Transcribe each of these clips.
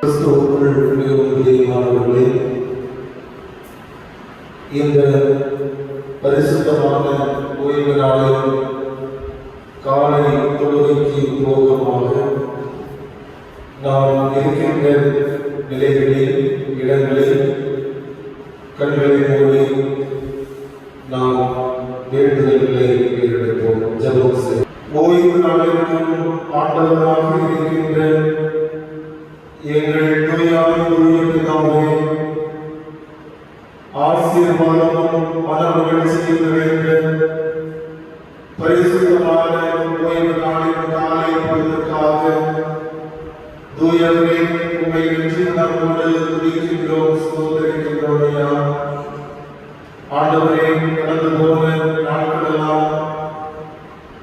கிறிஸ்துவுக்குள் மிகவும் பிரியமானவர்களே, இந்த பரிசுத்தமான ஓய்வு நாளில் காலை தொழுகைக்கு போகமாக நாம் இருக்கின்ற நிலைகளில் இடங்களில் கண்களை மூடி நாம் வேண்டுதல்களை ஏறெடுப்போம், ஜெபம் செய்வோம். ஓய்வு நாளிற்கும் ஆண்டவராக இருக்கின்ற எங்கள் தூய பிதாவே, ஆசீர்வாதமும் மனமகிழ்ச்சியும் நிறைந்த பரிசுத்தமான ஓய்வு நாளின் காலை பொழுதுக்காக தூயவரே உம்மை நன்றியுணர்வோடு துதிக்கின்றோம், ஸ்தோத்திரிக்கின்றோம். ஆண்டவரே, கடந்து போன நாட்களெல்லாம்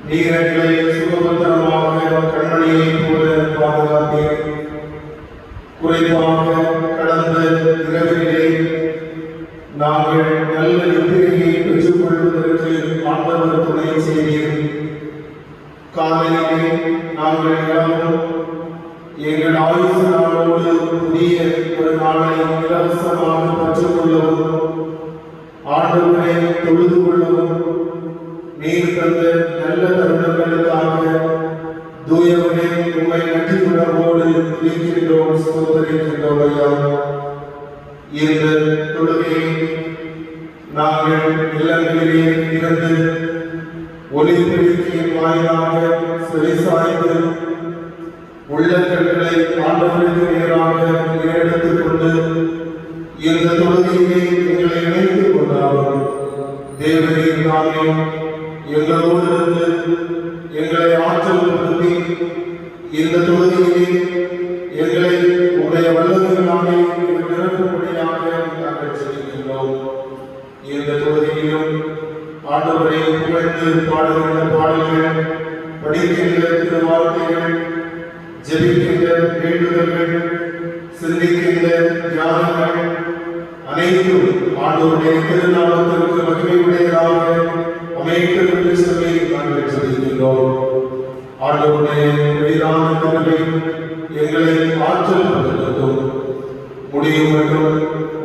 நீர் எங்களை சுகபத்திரமாக கண்மணியை போல பாதுகாத்தீர். குறிப்பாக கடந்த இரவிலே நாங்கள் நல்ல நித்திரையை பெற்றுக் கொள்வதற்கு ஆண்டவர் துணை செய்தீர். காலையிலே நாங்கள் எல்லாரும் எங்கள் ஆயுசு நாளோடு புதிய ஒரு நாளை இலவசமாக பெற்றுக்கொள்ளவும் ஆண்டவரை தொழுது கொள்ளவும் நீர் தந்த நல்ல தருணங்களுக்காக தூயவரே உம்மை நன்றி உணர்வோடு துதிக்கின்றோம், ஸ்தோத்திரிக்கின்றோம். இந்த தொழுகையை நாங்கள் இல்லங்களிலே இருந்து ஒலிபெருக்கியின் வாயிலாக செவிசாய்ந்து உள்ளக்கண்களை ஆண்டவருக்கு நேராக ஏறெடுத்துக் கொண்டு இந்த தொழுகையை எங்களை இணைத்துக் கொண்டாலும் தேவரே நாமே எங்களோடு இருந்து எங்களை ஆற்றல் படுத்தி இந்த தொழுகையை எங்களை உடைய வல்லமையினாலே நிரப்பும்படியாக நாங்கள் செல்கின்றோம். இந்த தொழுகையிலும் ஆண்டவரை புகழ்ந்து பாடுகின்ற பாடல்கள், படிக்கின்ற திருவார்த்தைகள், ஜெபிக்கின்ற வேண்டுதல்கள், சிந்திக்கின்ற தியானங்கள் அனைத்தும் ஆண்டவருடைய திருநாமத்திற்கு மகிமையுடையதாக அமைக்க சொல்லி நாங்கள் செல்கின்றோம். ஆண்டவருடைய எளிதான கருவை எங்களை ஆற்றல் படுத்தும் முடியும் மற்றும்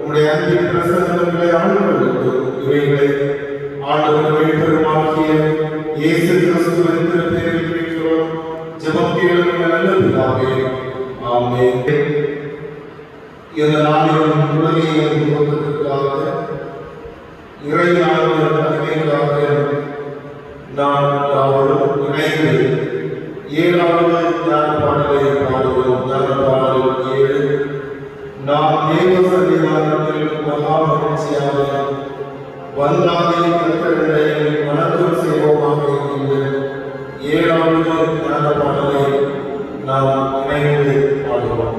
உங்களுடைய அன்பின் பிரசன்னங்களை ஆழ்வதற்கும் இவைகளை ஆண்டவர்களை பெருமாக்கிய இயேசு கிறிஸ்துவின் திருப்பெயரில் கேட்கிறோம். ஜெபம் கேளும் நல்ல பிதாவே, ஆமென். இந்த நாளின் உலகியல் துவக்கத்திற்காக இறைவனாக மகிமைக்காக நாம் யாவரும் இணைந்து 7வது ஞான பாடலை பாடுவோம். ஞான பாடல் 7. நாம் தேவ சன்னிதானத்தில் மகா மகிழ்ச்சியாக வந்தாதை கர்த்தரை வணக்கம் செய்வோமாக இருக்கின்ற 7வது ஞான பாடலை நாம் இணைந்து பாடுவோம்.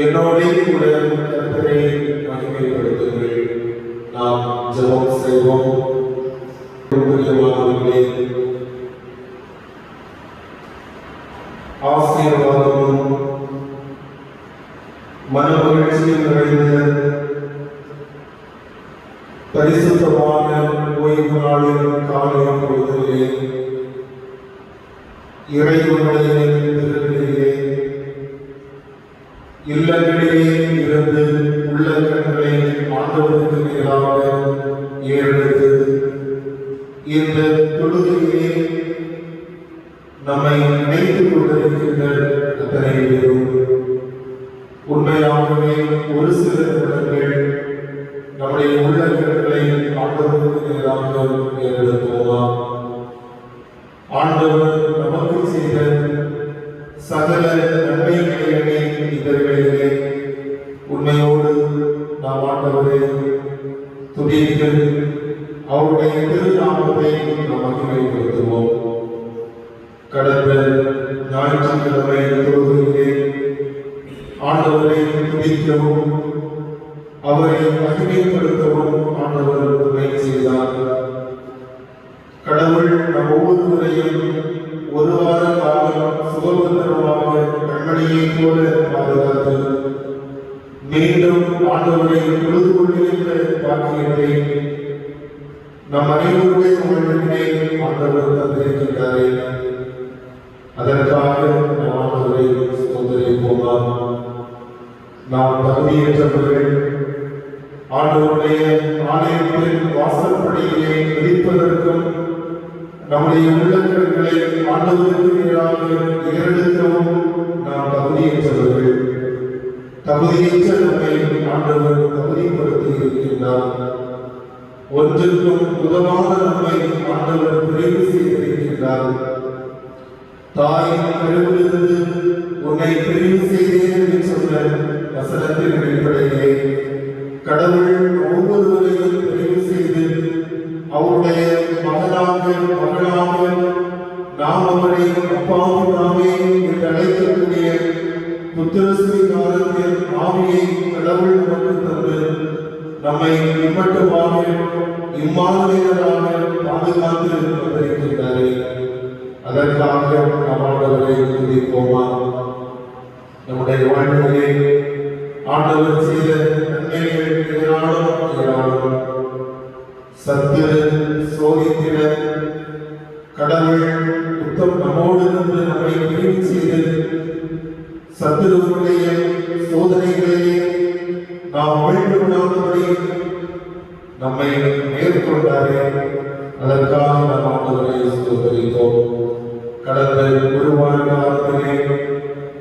என்னோடே கூட கர்த்தரை மகிமைப்படுத்துங்கள். நாம் ஜெபம் செய்வோம். பிரியமானவர்களே, ஆசீர்வாதமும் மனமகிழ்ச்சியும் நிறைந்த பரிசுத்தமான ஓய்வு நாளின் காலை பொழுதிலே இறைவனுடைய திருவிழிலே இல்லங்களிலே இருந்து உள்ளங்களை ஆண்டவருக்கு நேராக ஏறெடுத்து இந்த தொழுகையிலே நம்மை நினைத்துக் கொண்டிருக்கின்ற அத்தனை பேரும் உண்மையாகவே ஒரு சில நிமிடங்கள் நம்முடைய உள்ளங்களை ஆண்டவருக்கு நேராக ஏறெடுப்போமா? ஆண்டவர் நமக்கு செய்த சகல நன்மைகளை இதழ்களிலே உண்மையோடு நாம் ஆண்டவரை துதித்து அவருடைய திருநாமத்தை நாம் மகிமைப்படுத்துவோம். கடந்த ஞாயிற்றுக்கிழமை தொழுகையிலே ஆண்டவரை துதிக்கவும் அவரை மகிமைப்படுத்தவும் ஆண்டவர் துணை செய்தார். கடவுள் நம் ஒவ்வொருவரையும் ஒரு வார காலம் சுகபத்திரமாக கண்மணியை போல பாதுகாத்து மீண்டும் ஆண்டவரை தொழுது கொள்கின்ற பாக்கியத்தை நம் அனைவருடைய உங்களிடமே ஆண்டவர் தந்திருக்கின்றாரே. அதற்காக நாம் ஆண்டவரை ஸ்தோத்திரிப்போமா? நாம் தகுதியற்றவர்கள். ஆண்டவருடைய ஆலயத்தின் வாசற்படியிலே விதிப்பதற்கும் நம்முடைய உள்ளங்களை ஆண்டவருக்கு நேராக ஏறெடுக்கவும் நாம் தகுதியற்றவர்கள். தகுதியற்ற நம்மை ஆண்டவர் தகுதிப்படுத்தி இருக்கின்றார். ஒன்றுக்கும் உதவாத நம்மை ஆண்டவர் தெரிவு செய்திருக்கின்றார். தாயின் கருவிலிருந்து உன்னை தெரிவு செய்தேன் என்று சொன்ன வசனத்தின் அடிப்படையிலே கடவுள் ஒவ்வொருவரையும் தெரிவு செய்து அவருடைய மகனாக மகளாக நாம் அவரை அப்பாவுதாமே என்று அழைக்கக்கூடிய புத்திரஸ்வீகாரத்தின் ஆவியை கடவுள் நமக்கு தந்து நம்மை இம்மட்டுமாக இம்மானுவேலராக பாதுகாத்து வந்திருக்கின்றாரே. அதற்காக நாம் ஆண்டவரை துதிப்போமா? நம்முடைய வாழ்விலே ஆண்டவர் செய்த நன்மைகள் ஏராளம். சத்துரு சோதித்திட கடவுள் நம்மோடு இருந்து நம்மை பிரிவு செய்து சத்துருவுடைய சோதனைகளிலே நாம் வீழ்ந்து விடாதபடி நம்மை மேற்கொண்டாரே. அதற்காக நாம் ஆண்டவரை ஸ்தோத்திரித்தோம். கடந்த ஒரு வார காலத்திலே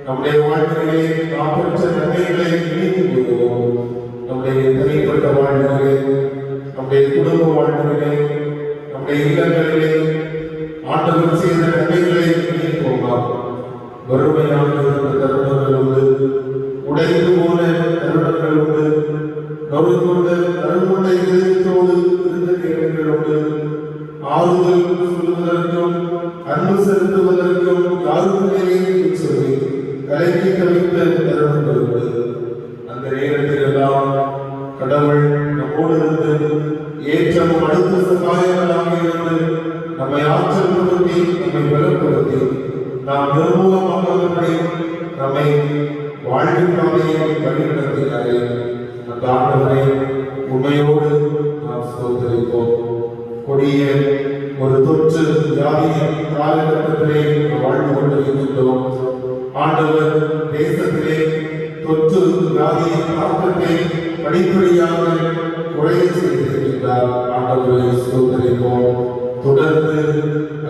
நம்முடைய வாழ்க்கையிலே நாம் பெற்ற நன்மைகளை நினைத்து கொள்வோம். நம்முடைய தனிப்பட்ட வாழ்க்கையிலே, நம்முடைய குடும்ப வாழ்க்கையிலே, நம்முடைய இல்லங்களிலே ஆண்டவர் செய்த நன்மைகளை நினைப்போமா? வறுமையாக இருந்த தருணங்கள் உண்டு, உடைந்து போன தருணங்கள் உண்டு, நொறுங்குண்ட அருங்குண்ட இதயத்தோடு இருந்த நேரங்கள் உண்டு. ஆறுதல் சொல்வதற்கும் அன்பு செலுத்துவதற்கும் யாருக்குள்ளேயே சொல்லி கலைக்கு கவித்த தருணங்கள் உண்டு. அந்த நேரத்தில் எல்லாம் கடவுள் நம்மோடு இருந்து ஏற்றமும் அடுத்த சகாயங்களாக இருந்து நம்மை ஆற்றல்படுத்தி நம்மை பலப்படுத்தி நாம் நிர்மூலமானவர்களை நம்மை வாழ்வின் பாதையை வழிநடத்தினாரே. அந்த ஆண்டவரை உண்மையோடு நாம் ஸ்தோத்திரிப்போம். கொடிய ஒரு தொற்று வியாதியின் காலகட்டத்திலே வாழ்ந்து கொண்டிருக்கின்றோம். ஆண்டவர் தேசத்திலே தொற்று வியாதியின் தாக்கத்தை படிப்படியாக குறைய செய்திருக்கின்றார். ஆண்டவரை ஸ்தோத்திரிப்போம். தொடர்ந்து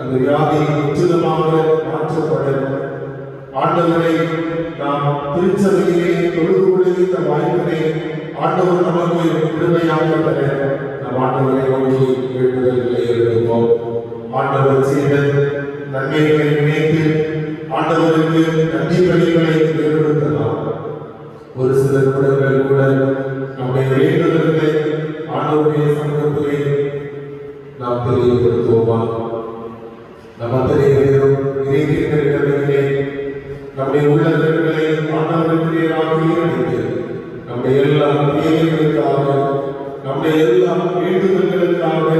அந்த வியாதி முற்றிலுமாக மாற்றப்படும். ஆண்டவரை நாம் திருச்சபையிலே தொழுது கொள்கின்ற வாய்ப்பினை ஆண்டவர் நமக்கு விடுமையாக தர நம் ஆண்டவரை நோக்கி வேண்டுதல்களை எழுதுவோம். ஆண்டவர் செய்த நன்மைகளை நினைத்து ஆண்டவருக்கு நன்றி பலிகளை ஏற்படுத்தலாம். ஒரு சில நிமிடங்கள் கூட நம்முடைய வேண்டுதல்களை ஆண்டவருடைய சமூகத்திலே நாம் தெரியப்படுத்துவோமா? நம்ம தெரியவில்லை நம்முடைய உள்ளங்களை ஆண்டவருக்கு நேராக நம்முடைய எல்லா தேவைகளுக்காக, நம்முடைய எல்லா வேண்டுதல்களுக்காக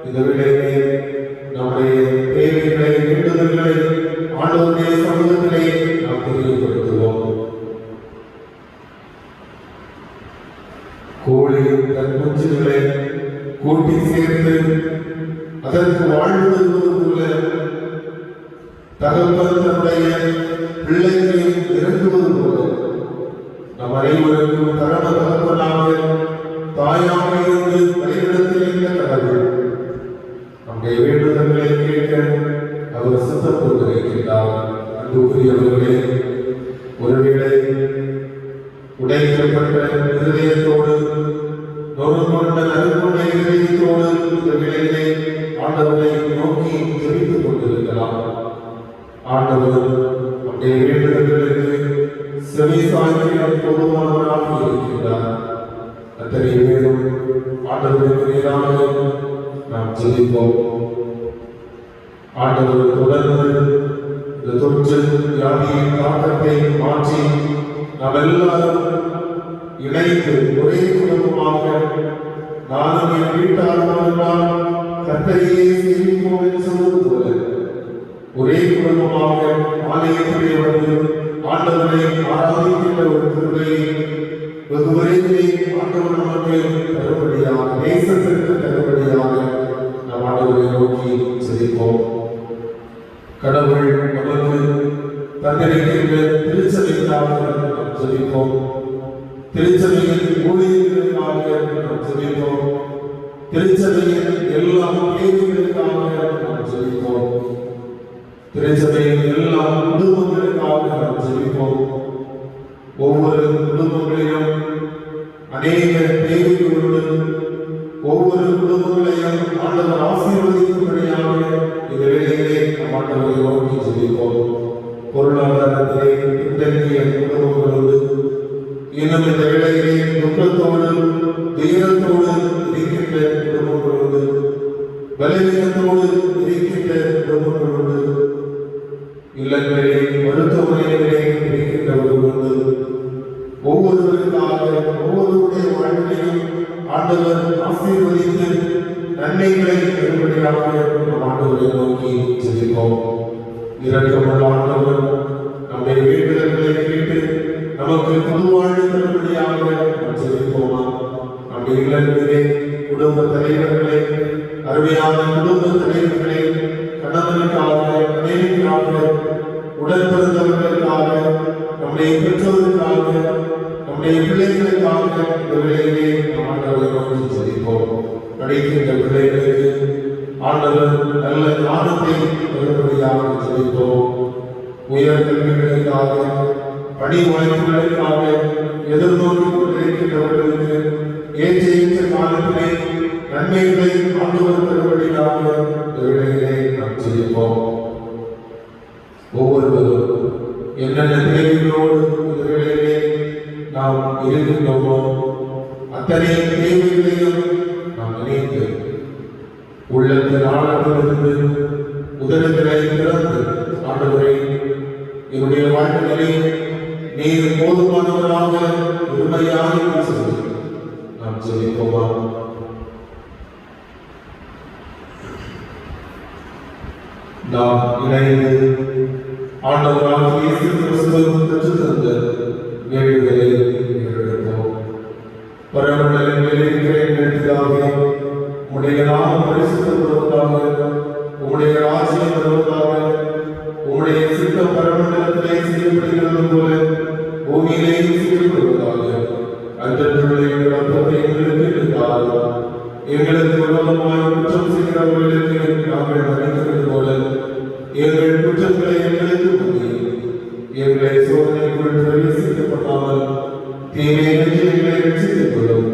இந்த வேளையிலே நம்முடைய தேவைகளை, வேண்டுதல்களை ஆண்டவருடைய சமூகத்திலே நாம் தெரியப்படுத்துவோம். கோழி தன் குஞ்சுகளை கூட்டி சேர்த்து அதற்கு வாழ்வு தருவது போல தகப்பன் தன்னுடைய பிள்ளைகளை இறங்குவது போல நம் அனைவருக்கும் பரம தகப்பனாக, தாயாக இருந்து வழிநடத்தில் இருந்த கடவுள் நம்முடைய வேண்டுதல்களை கேட்க அவர் சித்தம் கொண்டிருக்கின்றார். அன்புக்குரியவர்களே, ஒருவேளை உடைக்கப்பட்ட இருதயத்தோடு, நொறுங்கொண்ட நறுங்கொண்ட இருதயத்தோடு இந்த வேளையிலே ஆண்டவரை நோக்கி ஜெபித்துக் கொண்டிருக்கலாம். ஆண்டவர் நம்முடைய வேண்டுதல்களுக்கு செவி சாய்க்க போதுமானவராக இருக்கின்றார். அத்தனை பேரும் ஆண்டவருக்கு நேராக நாம் ஜெபிப்போம். ஆண்டவர் தொடர்ந்து இந்த தொற்று வியாதியின் தாக்கத்தை மாற்றி நாம் எல்லாரும் இணைந்து ஒரே குடும்பமாக, நானும் என் வீட்டாளர்கள் கர்த்தரையே சேவிப்போம் என்று சொல்வது போல ஒரே குடும்பமாக ஆலயத்திலே வந்து ஆண்டவரை ஆராதிக்கின்ற ஒரு திருவிழை வெகு விரைவிலே ஆண்டவர் நமக்கு தருபடியாக, தேசத்திற்கு தருபடியாக நம் ஆண்டவரை நோக்கி செல்வோம். கடவுள் நமக்கு தந்திருக்கின்ற திருச்சபைக்காக நாம் ஜெபிப்போம். திருச்சபையின் ஊழியர்களுக்காக நாம் ஜெபிப்போம். திருச்சபையின் எல்லா தேவைகளுக்காக நாம் ஜெபிப்போம். திருச்சபையின் எல்லா குடும்பங்களுக்காக நாம் ஜெபிப்போம். ஒவ்வொரு குடும்பங்களையும் அநேக தேவைகளோடு, ஒவ்வொரு குடும்பங்களையும் ஆண்டவர் ஆசீர்வதிக்கும்படியாக இந்த வேளையிலே நம் ஆண்டவரை நோக்கி ஜெபிப்போம். பொருளாதாரத்திலே பின்தங்கிய குடும்பங்களோடு, இன்னும் இந்த வேளையிலே துக்கத்தோடு, துயரத்தோடு இருக்கின்ற குடும்பங்களோடு, பலவீனத்தோடு இருக்கின்ற குடும்பங்களோடு, இல்லங்களிலே மருத்துவமனைகளிலே இருக்கின்றவர்களோடு, ஒவ்வொருவருக்காக, ஒவ்வொருவருடைய வாழ்க்கையும் ஆண்டவர் ஆசீர்வதித்து நன்மைகளை பெறும்படியாக நம் ஆண்டவரை நோக்கி ஜெபிப்போம். இரக்கமுள்ள ஆண்டவர் நம்முடைய வேண்டுதல்களை கேட்டு நமக்கு பொதுவாழ்வு தரும்படியாக நாம் ஜெபிப்போமா? நம்முடைய இல்லங்களிலே குடும்ப தலைவர்களை, அருமையான குடும்ப தலைவர்களை, கணவனுக்காக, மனைவிக்காக, உடன் பிறந்தவர்களுக்காக, நம்முடைய பெற்றோருக்காக, நம்முடைய பிள்ளைகளுக்காக இந்த வேளையிலே நாம் ஆண்டவரை நோக்கி ஜெபிப்போம். கிடைக்கின்ற பிள்ளைகளுக்கு ஆண்டவர் நல்ல ஞானத்தை தரும்படியாக ஜெபிப்போம். உயர்கல்விகளுக்காக, பணி வாய்ப்புகளுக்காக எதிர்நோக்கி கொண்டிருக்கின்றவர்களுக்கு ஏற்ற காலத்திலே நன்மைகளை ஆண்டவர் தரும்படியாக இந்த வேளையிலே நாம் ஜெபிப்போம். ஒவ்வொருவரும் என்னென்ன தேவைகளோடு இந்த வேளையிலே நாம் இருக்கின்றோமோ அத்தனை தேவைகளையும் நாம் நினைத்து உள்ளத்தின் ஆழத்திலிருந்து உதடுகளை திறந்து ஆண்டவரை என்னுடைய வாழ்க்கையிலே நீர் போதுமானவராக உண்மையாக சொல்லி நாம் ஜெபிப்போமா? நாம் இணைந்து ஆண்டவராக இயேசு கிறிஸ்து பெற்றுத் தந்த வேண்டுதலை எடுப்போம். பரமண்டலங்களில் இருக்கிற எங்கள் பிதாவே, உம்முடைய நாமம் பரிசுத்தப்படுவதாக, உம்முடைய ராஜ்யம் வருவதாக, உம்முடைய சித்தம் பரமண்டலத்திலே செய்யப்படுகிறது போல பூமியிலேயும் செய்யப்படுவதாக. அன்றன்றுள்ள எங்கள் அப்பத்தை எங்களுக்கு தாரும். எங்களுக்கு விரோதமாய் குற்றம் செய்கிறவர்களுக்கு நாங்கள் மன்னிக்கிறது போல எங்கள் குற்றங்களை எங்களுக்கு மன்னியும். எங்களை சோதனைக்குள் பிரவேசிக்கப்படாமல் தீமையின்றி எங்களை ரட்சித்துக் கொள்ளும்.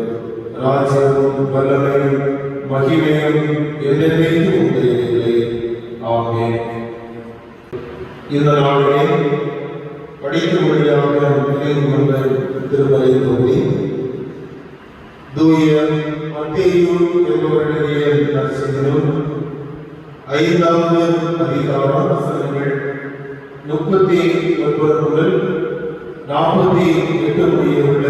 ராஜ்யமும் வல்லமையும் மகிமையும் என்றென்றைக்கும் உங்களுடையதே. ஆமென். இந்த நாளிலே படிக்கும்படியாக நினைவு கொண்ட திருமறை பகுதி தூய மத்தேயு என்பவருடைய நற்செய்தியில் 5வது அதிகாரம் வசனங்கள் 39 முதல் 48 முடிய உள்ள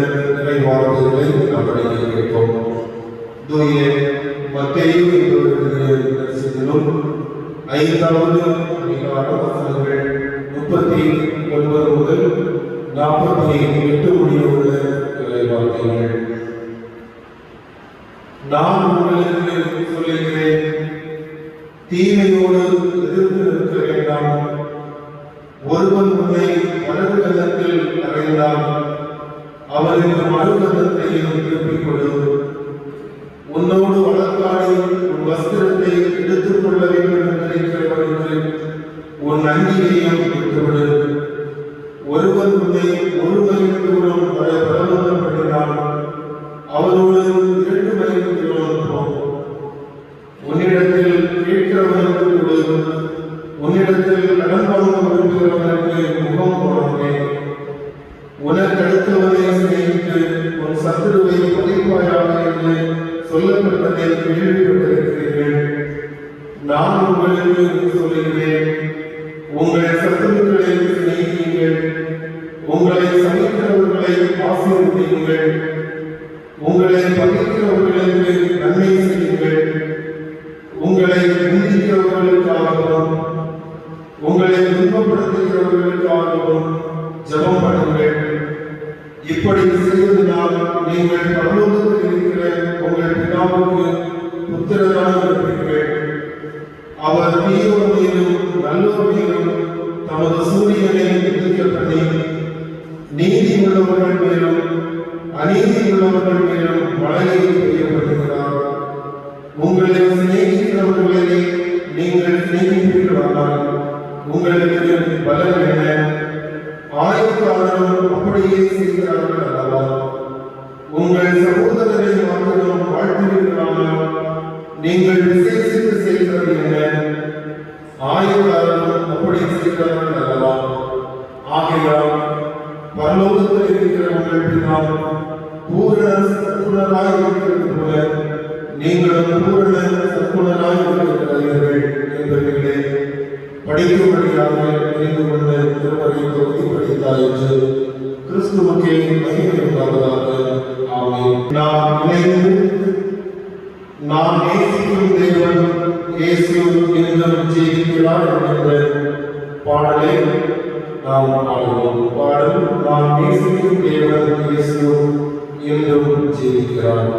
தூய மத்தேயு என்பவருடைய நற்செய்தியிலும் 5வது அதிகாரம் வசனங்கள் 39 முதல் 48 முடியுள்ள இறைவார்த்தைகள். நான் உங்களுக்கு சொல்லுகிறேன், தீமையோடு எதிர்த்து நிற்க வேண்டாம். ஒருவன் உன்னை வலது கன்னத்தில் அறைந்தால் அவனுக்கு மறு கன்னத்தையும் திருப்பிக் கொடு. உன்னோடு வழக்காடி உன் வஸ்திரத்தை எடுத்துக் கொள்ள வேண்டும் என்று நினைக்கிறவனுக்கு உன் அங்கியையும் விட்டுவிடு. ஒருவன் உன்னை ஒரு மைல் தூரம் வரை பலவந்தம் பண்ணினான், அவனோடு 2 மைல் தூரம் போ. உன்னிடத்தில் கேட்கிறவனுக்கு கொடு, உன்னிடத்தில் கடன் வாங்க விரும்புகிறவனுக்கு முகம் போடாதே. உனக்கு அடுத்தவனை சிநேகித்து உன் சத்துருவை பகைப்பாயாக என்று சொல்லப்பட்டதை கேள்விப்பட்டிருக்கிறீர்கள். நான் உங்களுக்கு சொல்லுகிறேன், உங்கள் சத்துருக்களை சிநேகியுங்கள், உங்களை சமைக்கிறவர்களை ஆசீர்வதியுங்கள், உங்களை பகைக்கிறவர்களுக்கு நன்மை செய்யுங்கள், உங்களை நிந்திக்கிறவர்களுக்காகவும் உங்களை துன்பப்படுத்துகிறவர்களுக்காகவும் ஜெபம் பண்ணுங்கள். இப்படி செய்வதனால் நீங்கள் பரலோகத்தில் இருக்கிற உங்கள் பிதாவுக்கு புத்திரராக இருப்பீர்கள். அவர் தீயோர் மீதும் நல்லோர் மீதும் தமது சூரியனை உதிக்க பண்ணி நீதி உள்ளவர்கள் மேலும் அநீதி உள்ளவர்கள் மேலும் மழையை பெய்யப்படுகிறார். உங்களை சிநேகிக்கிறவர்களை நீங்கள் சிநேகிப்பீர்களானால் உங்களுக்கு பலன் என்ன? ஆயக்காரரும் அப்படியே செய்கிறார்கள் அல்லவா? உங்கள் சகோதரரை மாத்திரம் வாழ்த்துவீர்களானால் நீங்கள் விசேஷித்து செய்கிறது என்ன? ஆயக்காரரும் அப்படி செய்கிறார்கள் அல்லவா? ஆகையால் பரலோகத்தில் இருக்கிற உங்கள் பிதா பூரண சற்குணராய் இருக்கிறது போல நீங்களும் பூரண சற்குணராய் இருக்கிறீர்கள் என்பவர்களே, படிக்கும்படியாக தெரிந்து கொண்ட திருமறை தொகுதி படித்தார் என்று கிறிஸ்துவுக்கே மகிமை உண்டாவதாக. ஆமென். நாம் இணைந்து நான் நேசிக்கும் தேவன் இயேசு என்றும் ஜீவிக்கிறார் என்ற பாடலை நாம் பாடுவோம். பாடல் நான் நேசிக்கும் தேவன் இயேசு என்றும் ஜீவிக்கிறார்.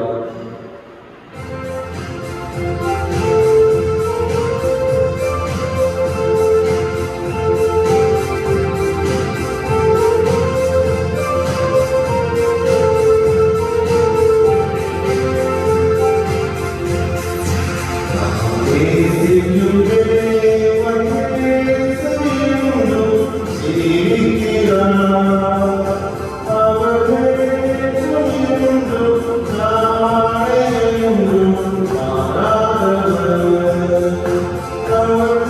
Amen.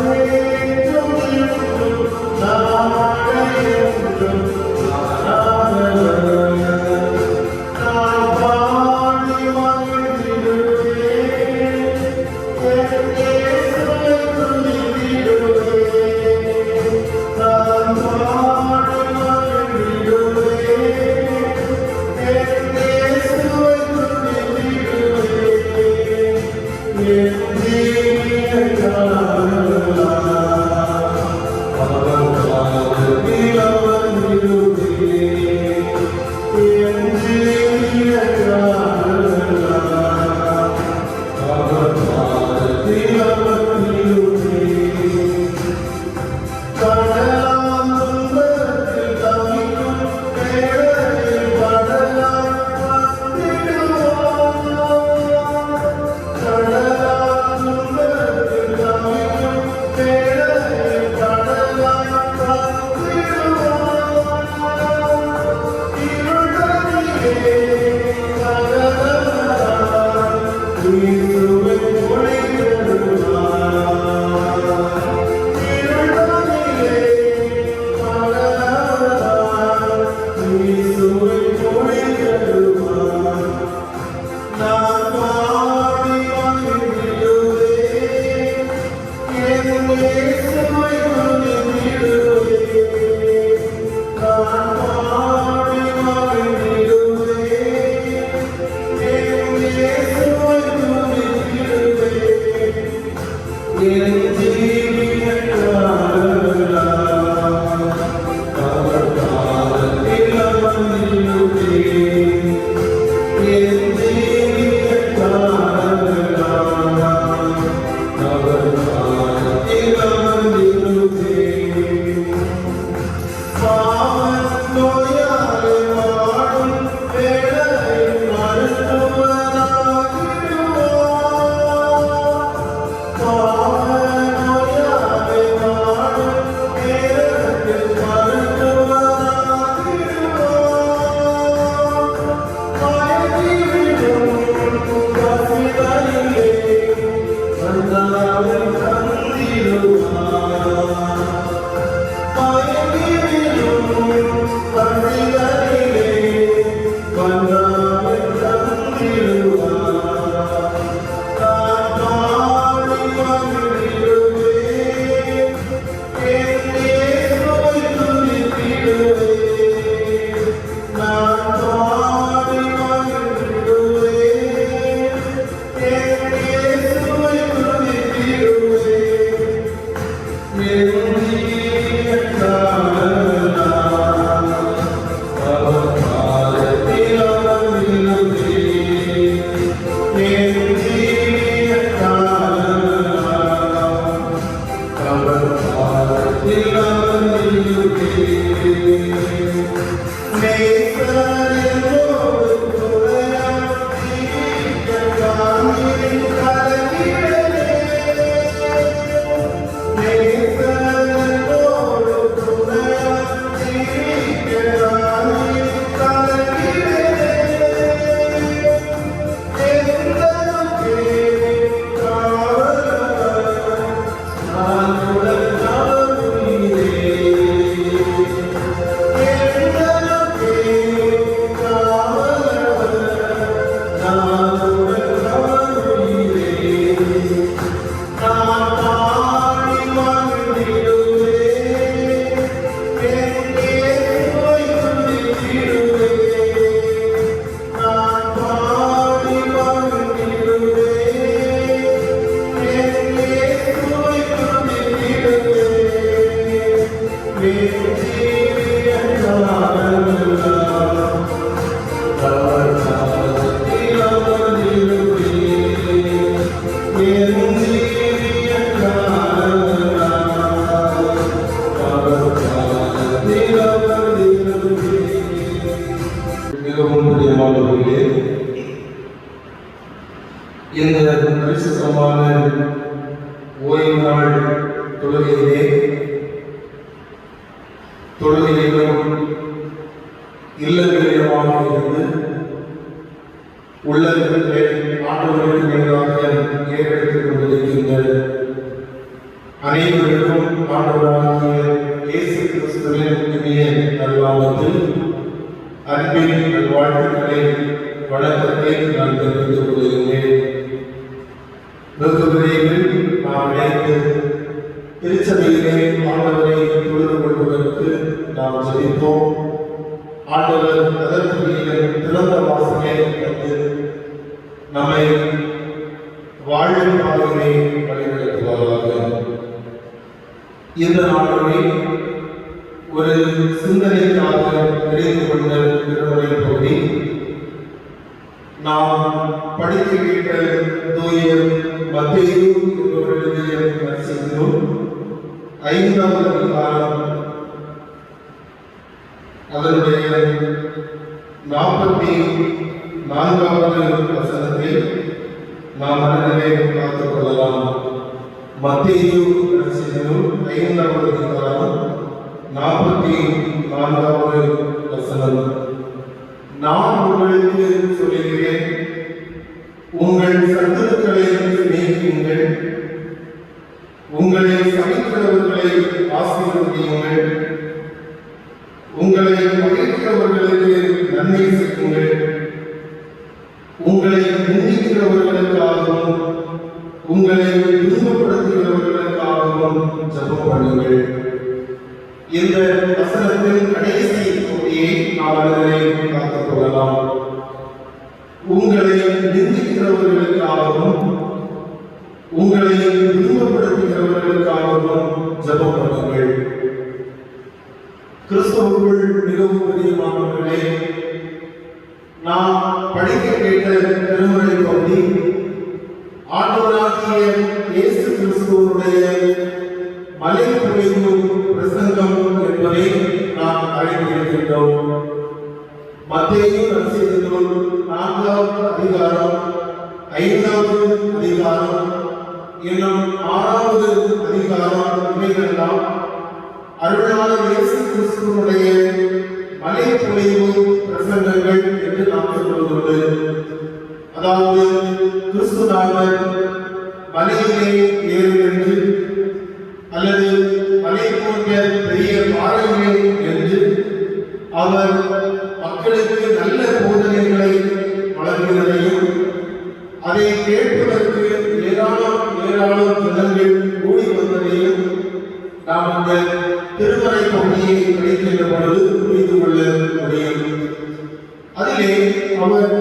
மிகவும் பிரியமானவர்களே, இந்த பரிசுத்தமான ஓய்வு நாள் தொழுகையிலும் இல்லங்களிலுமாக இருந்து உள்ளங்களிலே ஆண்டவருக்கு மேலாக ஏற்படுத்திக் கொண்டிருக்கின்ற அனைவருக்கும் ஆண்டவராகிய இயேசு கிறிஸ்துவின் இனிய நல்நாமத்தில் அன்பின் நல்வாழ்த்துக்களை வணக்கத்தை நான் தெரிவித்துக் கொள்கிறேன். வெகு விரைவில் நாம் இணைந்து திருச்சபையிலே ஆண்டவரை தொழுது கொள்வதற்கு நாம் ஜெபிப்போம். ஆண்டவர் அதற்குரிய திறந்த வாசலை தந்து நம்மை வாழும் பாதையை வழிநடத்துவாராக. இந்த நாளிலே ஒரு சிந்தனைக்காக தெரிந்து கொண்ட திருமுறை பகுதி நாம் படித்து கேட்ட தூய மத்தேயு என்பவருடைய நற்செய்தியிலும் 5வது அதிகாரம் அதனுடைய 44வது வசனத்தை நாம் மனதிலே பார்த்துக் கொள்ளலாம். மத்தேயு நற்செய்தியிலும் 5வது அதிகாரம் 44வது வசனம். நான் உங்களுக்கு சொல்லுகிறேன், உங்கள் சத்துருக்களை சிநேகியுங்கள், உங்களை சபிக்கிறவர்களை ஆசீர்வதியுங்கள், உங்களை பகைக்கிறவர்களுக்கு நன்மை செய்யுங்கள், உங்களை நிந்திக்கிறவர்களுக்காகவும் உங்களை துன்பப்படுத்துகிறவர்களுக்காகவும் ஜெபம் பண்ணுங்கள். இந்த வசனத்தின் கடைசி பகுதியை நாம் பார்த்துக் கொள்ளலாம். உங்களை நிந்திக்கிறவர்களுக்காகவும் உங்களை துன்பப்படுத்துகிறவர்களுக்காகவும் ஜெபம் பண்ணுங்கள். கிறிஸ்துவுக்குள் மிகவும் பிரியமானவர்களே, நாம் படிக்க கேட்ட திருமுறை பகுதி ஆண்டவராகிய இயேசு கிறிஸ்துவுடைய மலைப்பொழிவு பிரசங்கம் என்பதை நாம் அறிந்திருக்கின்றோம். மத்தேயு நற்செய்தியிலும் 4வது அதிகாரம் 5வது அதிகாரம் இன்னும் 6வது அதிகாரம் இவைகளெல்லாம் அருளாளர் இயேசு கிறிஸ்துவுடைய மலைப்பொழிவு பிரசங்கங்கள் என்று நாம் சொல்வதுண்டு. அதாவது கிறிஸ்துநாதர் மலையிலே ஏறுகின்ற அல்லது அவர்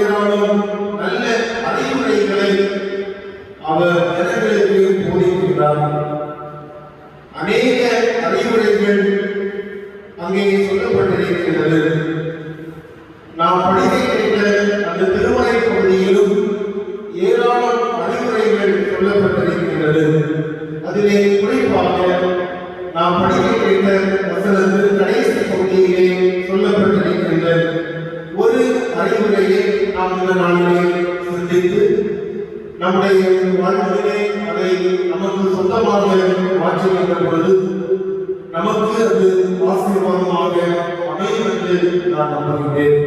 ஏராளம் நல்ல அறிவுரைகளை அவர் ஜனங்களுக்கு போதிக்கின்றார். அநேக அறிவுரைகள் அங்கே சொல்லப்பட்டிருக்கிறது. நாம் படிக்கின்ற அந்த திருமறை பகுதியிலும் ஏராளம் அறிவுரைகள் சொல்லப்பட்டிருக்கிறது. அதிலே குறிப்பாக நாம் படிக்கின்ற வசனத்தில் கடைசி பகுதியிலே சொல்லப்பட்டிருக்கின்ற ஒரு அறிவுரையை நாம் இந்த நாளிலே சிந்தித்து நம்முடைய வாழ்க்கையிலே அதை நமக்கு சொந்தமாக மாற்றுகின்ற பொழுது நமக்கு அது ஆசீர்வாதமாக அமையும் என்று நான் நம்புகிறேன்.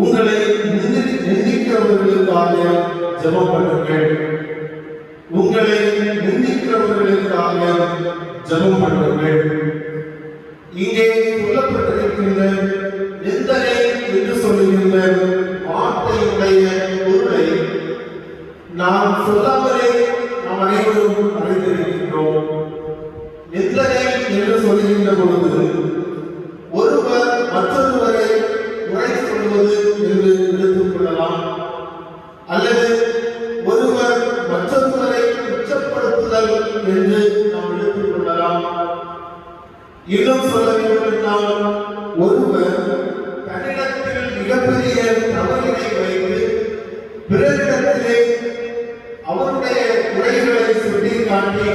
உங்களை நிந்திக்கிறவர்களுக்காக ஜெபம் பண்ணுங்கள். உங்களை நிந்திக்கிறவர்களுக்காக ஜெபம் பண்ணுங்கள். இங்கே சொல்லப்பட்டிருக்கின்ற நிந்தனை என்று சொல்லுகின்ற வார்த்தையுடைய பொருளை நாம் சொல்லாமலே நாம் அனைவரும் அறிந்திருக்கின்றோம். நிந்தனை என்று சொல்லுகின்ற பொழுது ஒருவர் மற்றொருவரை குறை சொல்வது என்று எடுத்துக் கொள்ளலாம், அல்லது ஒருவர் மற்றொருவரை குற்றப்படுத்துதல் என்று நாம் எடுத்துக் கொள்ளலாம். இன்னும் சொல்ல வேண்டுமென்றால் ஒருவர் தன்னிடத்தில் மிகப்பெரிய தவறினை வைத்து பிறரிடத்திலே அவருடைய குறைகளை சுட்டிக்காட்டி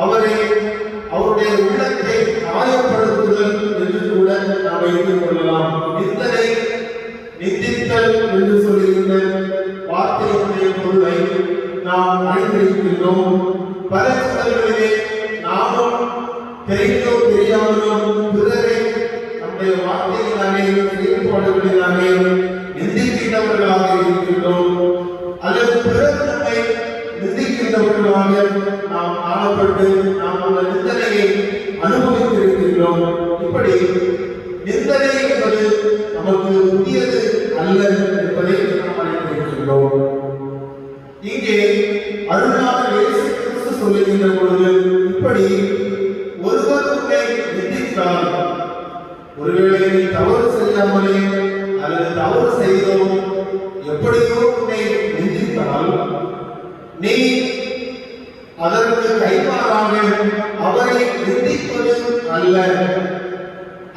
அவருடைய உள்ளத்தை காயப்படுத்துதல் என்று கூட நாம் வைத்துக் கொள்ளலாம். நிந்தனை நிந்தித்தல் என்று சொல்லுகின்ற வார்த்தையுடைய பொருளை நாம் அறிந்திருக்கின்றோம். பல சூழல்களிலே நாமும் தெரிந்தோ தெரியாமலோ பிறரை நம்முடைய வார்த்தையினாலே செயல்பாடுகளினாலே நிந்திக்கின்றவர்களாக இருக்கின்றோம், அல்லது பிறர் நம்மை நிந்திக்கின்றவர்களாக நாம் காணப்பட்டு நாம் அந்த நிந்தனையை அனுபவித்திருக்கின்றோம். இப்படி நிந்தனை என்பது நமக்கு புதியது அல்ல என்பதை நாம் அறிந்திருக்கின்றோம். இங்கே அருளாளர் இயேசு கிறிஸ்து சொல்லுகின்ற பொழுது இப்படி ஒருவர் உன்னை நிந்தித்தால், ஒருவேளை நீ தவறு செய்யாமலே அல்லது தவறு செய்தோ எப்படியோ உன்னை நிந்தித்தால், நீ அதற்கு கைமாறாக அவரை நிந்திப்பது அல்ல,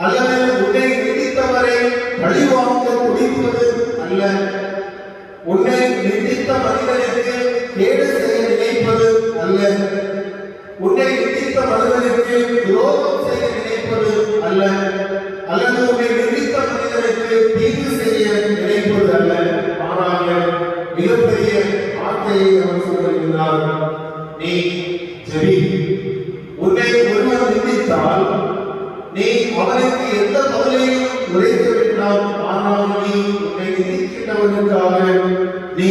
அல்லது உன்னை நிந்தித்தவரை பழிவாங்க துடிப்பது அல்ல, உன்னை நிந்தித்த மனிதனுக்கு கேடு செய்ய நினைப்பது அல்ல, உன்னை நிந்தித்த மனிதனுக்கு துரோகம் செய்ய நினைப்பது அல்ல, அல்லது உன்னை நிந்தித்த மனிதனுக்கு தீங்கு செய்ய நினைப்பது அல்ல. மாறாக மிகப்பெரிய வார்த்தையை அவர் சொல்லுகிறார். நீ ஜெபி. உன்னை ஒருவர் நிந்தித்தால் நீ அவனுக்கு எந்த பதிலையும் உரைக்க வேண்டாம். ஆனால் நீ உன்னை நிந்திக்கின்றவனுக்காக நீ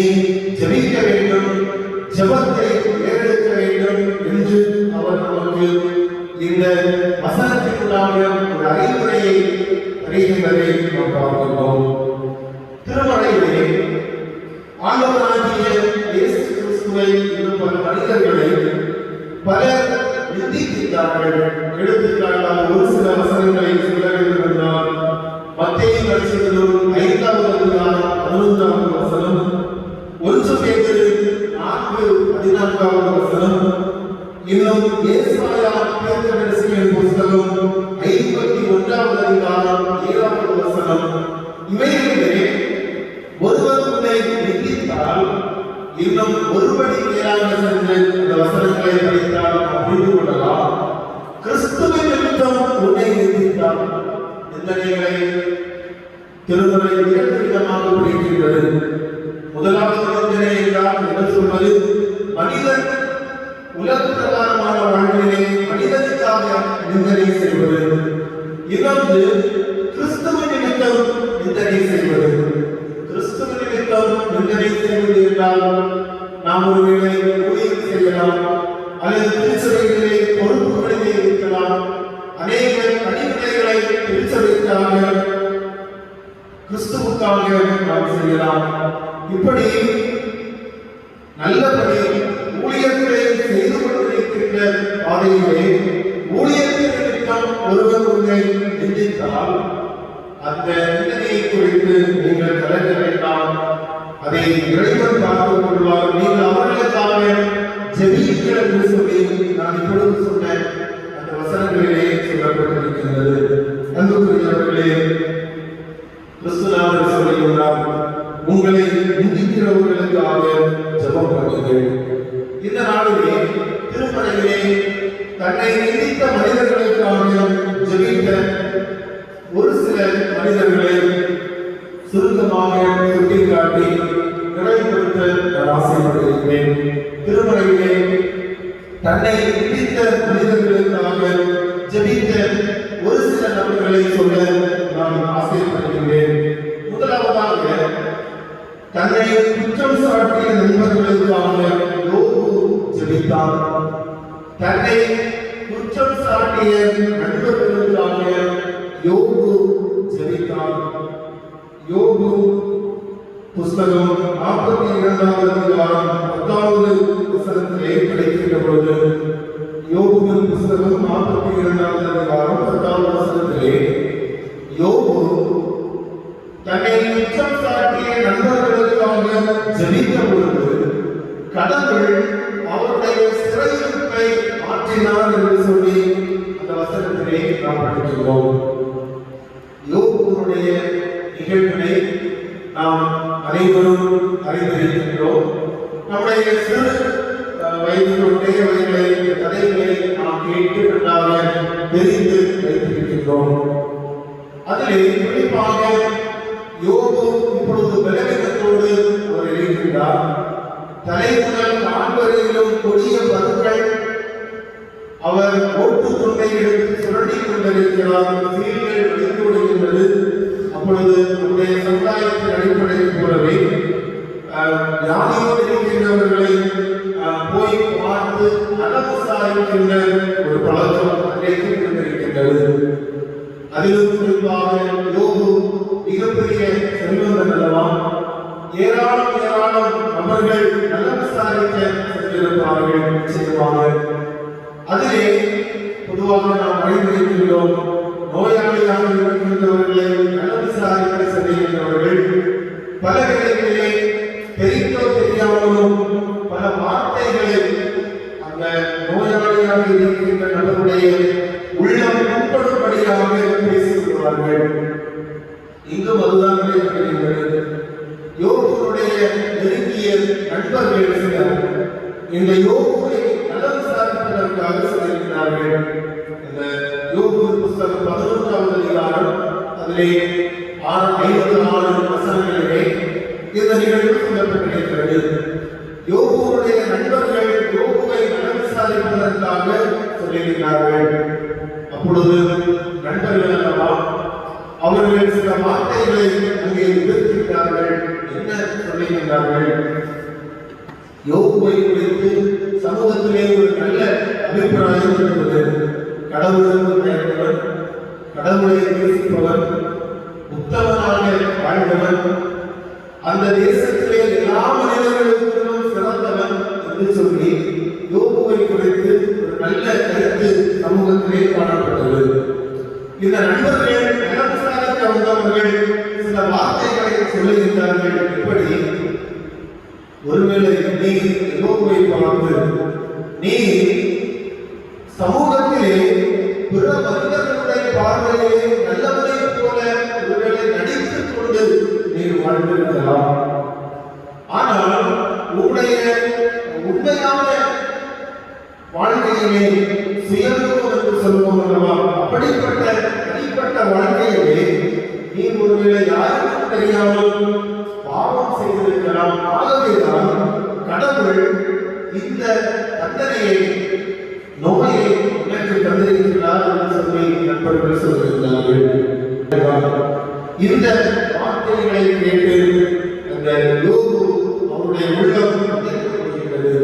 ஜெபிக்க வேண்டும், ஜெபத்தை ஏறெடுக்க வேண்டும் என்று அவர் நமக்கு இந்த வசனத்திற்குள்ளாக ஒரு அறிவுரையை அறிகின்றதை நாம் பார்க்கிறோம். திருமறையிலே ஆண்டவராகிய இயேசு கிறிஸ்துவை இன்னும் பல மனிதர்களை பலர் நிந்திக்கின்றார்கள். எடுத்துக்காட்டாக ஒரு சில வசனங்களை சொல்ல வேண்டும் என்றால் மத்தேயு நற்செய்தியில் 5வது அதிகாரம் 11வது வசனம், 1 பேதுரு 4:14வது வசனம், இன்னும் ஏசாயா தீர்க்கதரிசியின் புத்தகம் 51வது அதிகாரம் 7வது வசனம். இவைகளிலே ஒருவர் உன்னை நிந்தித்தால் இன்னும் ஒருபடி மேலாக சென்று இந்த வசனங்களை படித்தால் புரிந்து கொள்ளலாம். கிறிஸ்துவின் நிமித்தம் உன்னை நிந்தித்தால் நிந்தனைகளை திருமறை 2 விதமாக பிரிக்கின்றது. முதலாவது நிந்தனை என்றால் என்ன சொல்வது? மனிதன் உலக பிரகாரமான வாழ்விலே மனிதனுக்காக நிந்தனை செய்வது. இன்னொன்று கிறிஸ்துவின் நிமித்தம் நிந்தனை செய்வது. கிறிஸ்துவின் நிமித்தம் நிந்தனை செய்வது என்றால் நாம் ஒருவேளை ஊழியம் செய்யலாம், அல்லது திருச்சபைகளிலே பொறுப்புகளிலே இருக்கலாம், அநேக பணிவிடைகளை திருச்சபைக்காக கிறிஸ்துவுக்காக நாம் செய்யலாம். இப்படி நல்லபடி ஊழியர்களை செய்து கொண்டிருக்கின்ற பாதையிலே ஊழியத்தின் நிமித்தம் ஒருவர் உன்னை நிந்தித்தால் அந்த நிலையை குறித்து நீங்கள் கலங்க வேண்டாம். அதை இறைவன் பார்த்துக் கொள்வார். நீங்கள் அவர்களுக்காக ஜெபியுங்கள் என்று சொல்லி நான் இப்பொழுது சொன்ன அந்த வசனங்களிலே சொல்லப்பட்டிருக்கின்றது. அன்புக்குரியவர்களே, கிறிஸ்துநாதர் சொல்லுகிறார், உங்களை நிந்திக்கிறவர்களுக்காக ஜெபம் பண்ணுங்கள். இந்த நாளிலே திருமலையிலே தன்னை நிந்தித்த மனிதர்களுக்காக ஜெபித்த ஒரு சில மனிதர்களை சுருக்கமாக சுட்டிக்காட்டி நிறைவுபடுத்த நான் ஆசைப்படுகிறேன். திருமலையிலே தன்னை நிந்தித்த மனிதர்களுக்காக ஜெபித்த ஒரு சில நபர்களை சொல்ல நான் ஆசைப்படுகிறேன். முதலாவதாக தன்னை குற்றம் சாட்டிய நண்பர்களுக்காக யோபு ஜெபித்தார். தன்னை குற்றம் சாட்டிய நண்பர்களுக்காக யோபு ஜெபித்தார். யோபு புஸ்தகம் 42வது அதிகாரம் 10வது வசனத்திலே கிடைக்கின்ற பொழுது, யோபுவின் புஸ்தகம் 42வது அதிகாரம் 10வது வசனத்திலே யோபு தன்னை குற்றம் சாட்டிய நண்பர்களுக்காக ஜெபித்த பொழுது கடவுள் அவருடைய சிறையிருப்பை மாற்றினார் என்று சொல்லி அந்த வசனத்திலே நாம் படிக்கிறோம். யோபுவினுடைய நிகழ்வினை நாம் அனைவரும் அறிந்திருக்கின்றோம். நம்முடைய சிறு வயது கொண்டே கதைகளை நாம் கேட்டு நன்றாக தெரிந்து வைத்திருக்கின்றோம். அதிலே குறிப்பாக யோபு இப்பொழுது பலவீனத்தோடு அவர் இருக்கின்றார். தலைமுதல் காண்பரையிலும் கொடிய பருக்கள் அவர் ஓட்டு துண்டை எடுத்து சுரண்டி கொண்டிருக்கிறார். சீல்கள் வடிந்து விடுகின்றது. அப்பொழுது நம்முடைய சமுதாயத்தின் அடிப்படையில் போலவே யாரையோடு இருக்கின்றவர்களை போய் பார்த்து நலம் விசாரிக்கின்ற ஒரு பழக்கம் அன்றைக்கு கொண்டிருக்கின்றது. அதிலும் குறிப்பாக யோபு மிகப்பெரிய செல்வந்தன் அல்லவா? ஏராளம் நபர்கள் நலம் விசாரிக்க சென்றிருப்பார்கள். நிச்சயமாக அதிலே பொதுவாக நாம் அறிந்திருக்கின்றோம், நோயாளியாக இருக்கின்றவர்களை நலம் விசாரிக்க செல்கின்றவர்கள் பல வேளைகளிலே தெரிந்தோ தெரியாமலும் பல வார்த்தைகளை அந்த நோயாளியாக இருக்கின்ற நபருடைய உள்ளம் உட்படும்படியாக பேசிவிடுவார்கள். இங்கும் அதுதான் நடைபெறுகிறது. யோபுடைய நெருங்கிய நண்பர்கள் சிலர் இந்த யோபுவை நலம் விசாரிப்பதற்காக செல்கிறார்கள். இந்த யோபு புஸ்தகம் 11வது அதிகாரம் அதிலே 56 வசனங்களிலே இந்த நிகழ்வு சொல்லப்பட்டிருக்கிறது. யோபுடைய நண்பர்கள் யோபுவை நலம் விசாரிப்பதற்காக சொல்லுகிறார்கள். அப்பொழுது நண்பர்கள் அல்லவா, அவர்கள் சில வார்த்தைகளை அங்கே உதிர்க்கிறார்கள். என்ன சொல்லுகிறார்கள்? யோபுவை குறித்து சமூகத்திலே ஒரு நல்ல அபிப்பிராயம் இருந்தது. கடவுளுக்கு பயந்தவன், கடவுளை நேசிப்பவன், உத்தமனாக வாழ்ந்தவன், அந்த தேசத்திலே எல்லா மனிதர்களுக்கும் சிறந்தவன் என்று சொல்லி யோபுவை குறித்து ஒரு நல்ல கருத்து சமூகத்திலே காணப்பட்டது. இந்த நண்பர்கள் நலம் விசாரிக்க வந்தவர்கள் சில வார்த்தைகளை சொல்லுகின்றார்கள். எப்படி? ஒருவேளை நீ யோபுவை பார்த்து நீ சமூகத்திலே பிற மனிதர்களுடைய பார்வையிலே நல்லவனை போல ஒருவேளை நடித்துக் கொண்டு நீ வாழ்ந்திருக்கலாம். ஆனால் உன்னுடைய உண்மையான வாழ்க்கையிலே சுயநலம் என்று சொல்லுவோம் அல்லவா, அப்படிப்பட்ட தனிப்பட்ட வாழ்க்கையிலே நீ ஒருவேளை யாருக்கும் தெரியாமல் பாவம் செய்திருக்கலாம். ஆகவேதான் கடவுள் இந்த தண்டனையை, நோயை உனக்கு தந்திருக்கிறார் என்று சொல்லி நண்பர்கள் சொல்கிறார்கள். இந்த வார்த்தைகளை கேட்டு அந்த யோபு அவருடைய உள்ளம் வருகிறது.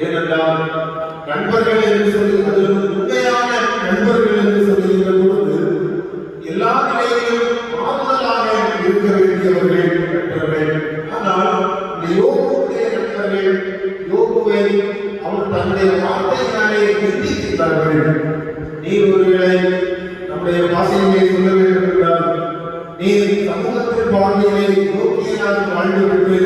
ஏனென்றால் நண்பர்கள் என்று சொல்லி, அதில் உண்மையான நண்பர்கள் என்று சொல்லுகின்ற பொழுது எல்லா நிலையிலும் ஆறுதலாக இருக்க வேண்டியவர்கள் நண்பர்கள். ஆனால் இந்த யோபுடைய நண்பர்கள் யோபுவை அவர் தன்னுடைய வார்த்தையினாலே நிந்திக்கிறார்கள். நீ ஒருவேளை நம்முடைய வாசனையை சொல்ல வேண்டும் என்றால், நீ உலகத்தின் பார்வையிலே யோக்கியனாக வாழ்ந்துவிட்டு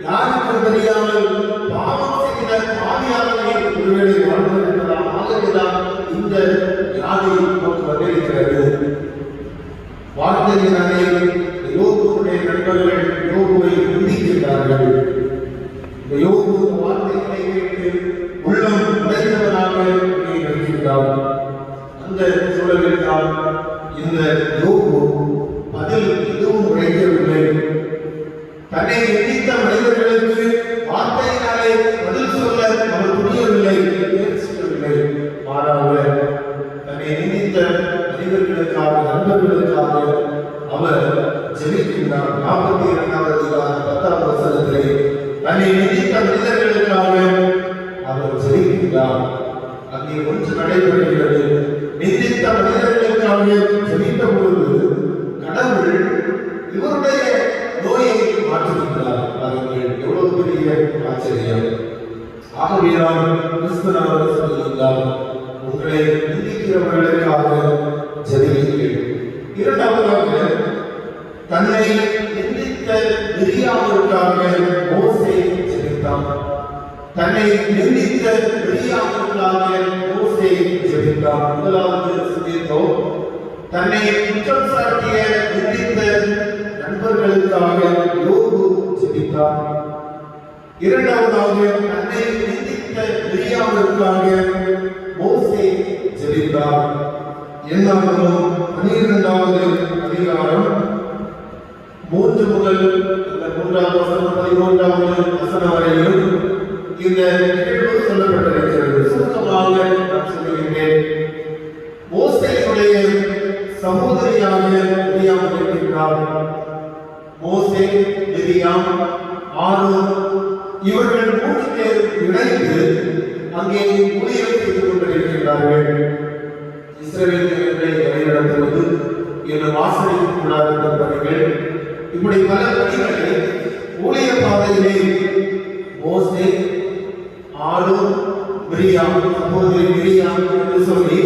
யாருக்கும் தெரியாமல் பாவம் செய்த பாவியாகவே ஒருவேளை வாழ்ந்திருக்கலாம். ஆகவேதான் இந்த வியாதி நமக்கு வந்திருக்கிறது. வார்த்தையினாலே யோகுடைய நண்பர்கள் யோகுவை நிந்திக்கின்றார்கள். இந்த யோகு வார்த்தைகளை கேட்டு உள்ளம் உடைந்தவனாக நிற்கின்றார். அந்த சூழலில் தான் இந்த யோகு பதில் எதுவும் உழைக்கவில்லை. தன்னை நிந்தித்த மனிதர்களுக்கு வார்த்தையினாலே பதில் சொல்ல அவர் துணியவில்லை, முயற்சிக்கவில்லை. மாறாக தன்னை நிந்தித்த மனிதர்களுக்காக, நண்பர்களுக்காக அவர் ஜெபிக்கின்றார். 42வது அதிகாரம் 10வது வசனத்திலே தன்னை நிந்தித்த மனிதர்களுக்காக அவர் ஜெபிக்கின்றார். அங்கே ஒன்று நடைபெறுகிறது. நிந்தித்த மனிதர்களுக்காக ஜெபித்த பொழுது கடவுள் இவருடைய நோயை மாற்றுகிறார். பாருங்கள், எவ்வளவு பெரிய ஆச்சரியம்! ஆகவேதான் கிறிஸ்துவர் சொல்லுகிறார், உங்களை நிந்திக்கிறவர்களுக்காக ஜெபியுங்கள். இரண்டாவதாக, தன்னை நிந்தித்த மிரியாமுக்காக மோசே ஜெபித்தான். தன்னை நிந்தித்த மிரியாமுக்காக மோசே ஜெபித்தான். முதலாவது சிந்தித்தோம், தன்னை குற்றம் சாட்டிய நிந்தித்த நண்பர்களுக்காக யோகு ஜெபித்தார். இரண்டாவதாக, தன்னை நிந்தித்த மிரியாமுக்காக மோசே ஜெபித்தார். என்னாகும் 12வது அதிகாரம் 3 முதல் 3வது வசனம் 11வது வசனம் வரையிலும் இந்த நிகழ்வு சொல்லப்பட்டிருக்கிறது. சுருக்கமாக நான் சொல்லுகின்றேன். மோசேயுடைய சகோதரியாக மிரியாம் இருக்கின்றார். மோசே, மிரியாம், ஆரோன் இவர்கள் 3 பேர் இணைந்து அங்கே ஊழியம் செய்து கொண்டிருக்கிறார்கள். இஸ்ரவேலர்களை வழிநடத்துவது, என்று வாசனைக்குள்ளாக பணிகள், இப்படி பல பணிகளை ஊழிய பாதையிலே மோசே, ஆரோன், மிரியாம், சகோதரி மிரியாம் என்று சொல்லி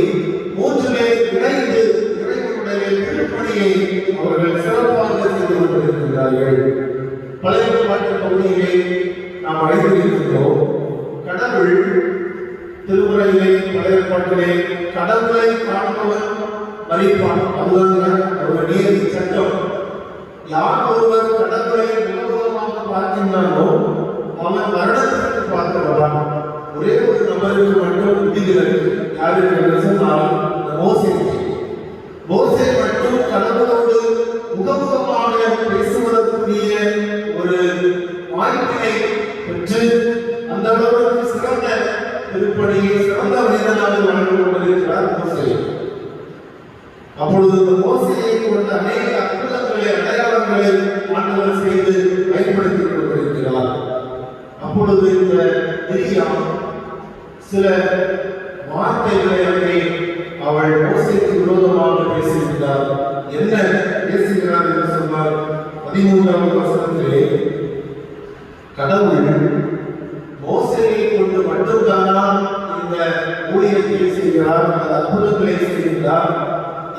3 பேர் இணைந்து இறைவனுடைய திருப்பணியை அவர்கள் சிறப்பாக செய்து கொண்டிருக்கிறார்கள். பழைய ஏற்பாட்டு பகுதியிலே நாம் அழைத்திருக்கின்றோம். கடவுள் திருமுறையிலே, பழைய ஏற்பாட்டிலே கடவுளை காண்பவன் மரிப்பான். அதுதான் ஒரு நீதி சட்டம். யார் ஒருவர் கடவுளை முகமுகமாக பார்க்கின்றானோ அவன் மரணத்திற்கு பார்க்கிறவன். ஒரே ஒரு நபருக்கு மட்டும் விதிவிலக்கு. யாருக்கு என்று சொன்னால் மோசே. மோசே மட்டும் கடவுளோடு முகமுகமாக பேசுவதற்குரிய ஒரு வாய்ப்பினை பெற்று அந்த அளவுக்கு சிறந்த திருப்பணியை சிறந்த மனிதனாக வாழ்ந்து கொண்டிருக்கிறார் மோசே. அப்பொழுது இந்த மோசையை கொண்ட அநேக அற்புதங்களை, அடையாளங்களை ஆண்டவர் செய்து பயன்படுத்திக் கொண்டிருக்கிறார். அப்பொழுது இந்த மிரியாம் சில வார்த்தைகளை அவள் மோசேக்கு விரோதமாக பேசுகிறார். என்ன பேசுகிறார் என்று சொன்னால் 13வது வசனத்திலே, கடவுள் மோசேயை கொண்டு மட்டும்தானா இந்த ஊழியத்தை செய்கிறார், அந்த அற்புதங்களை செய்கிறார்,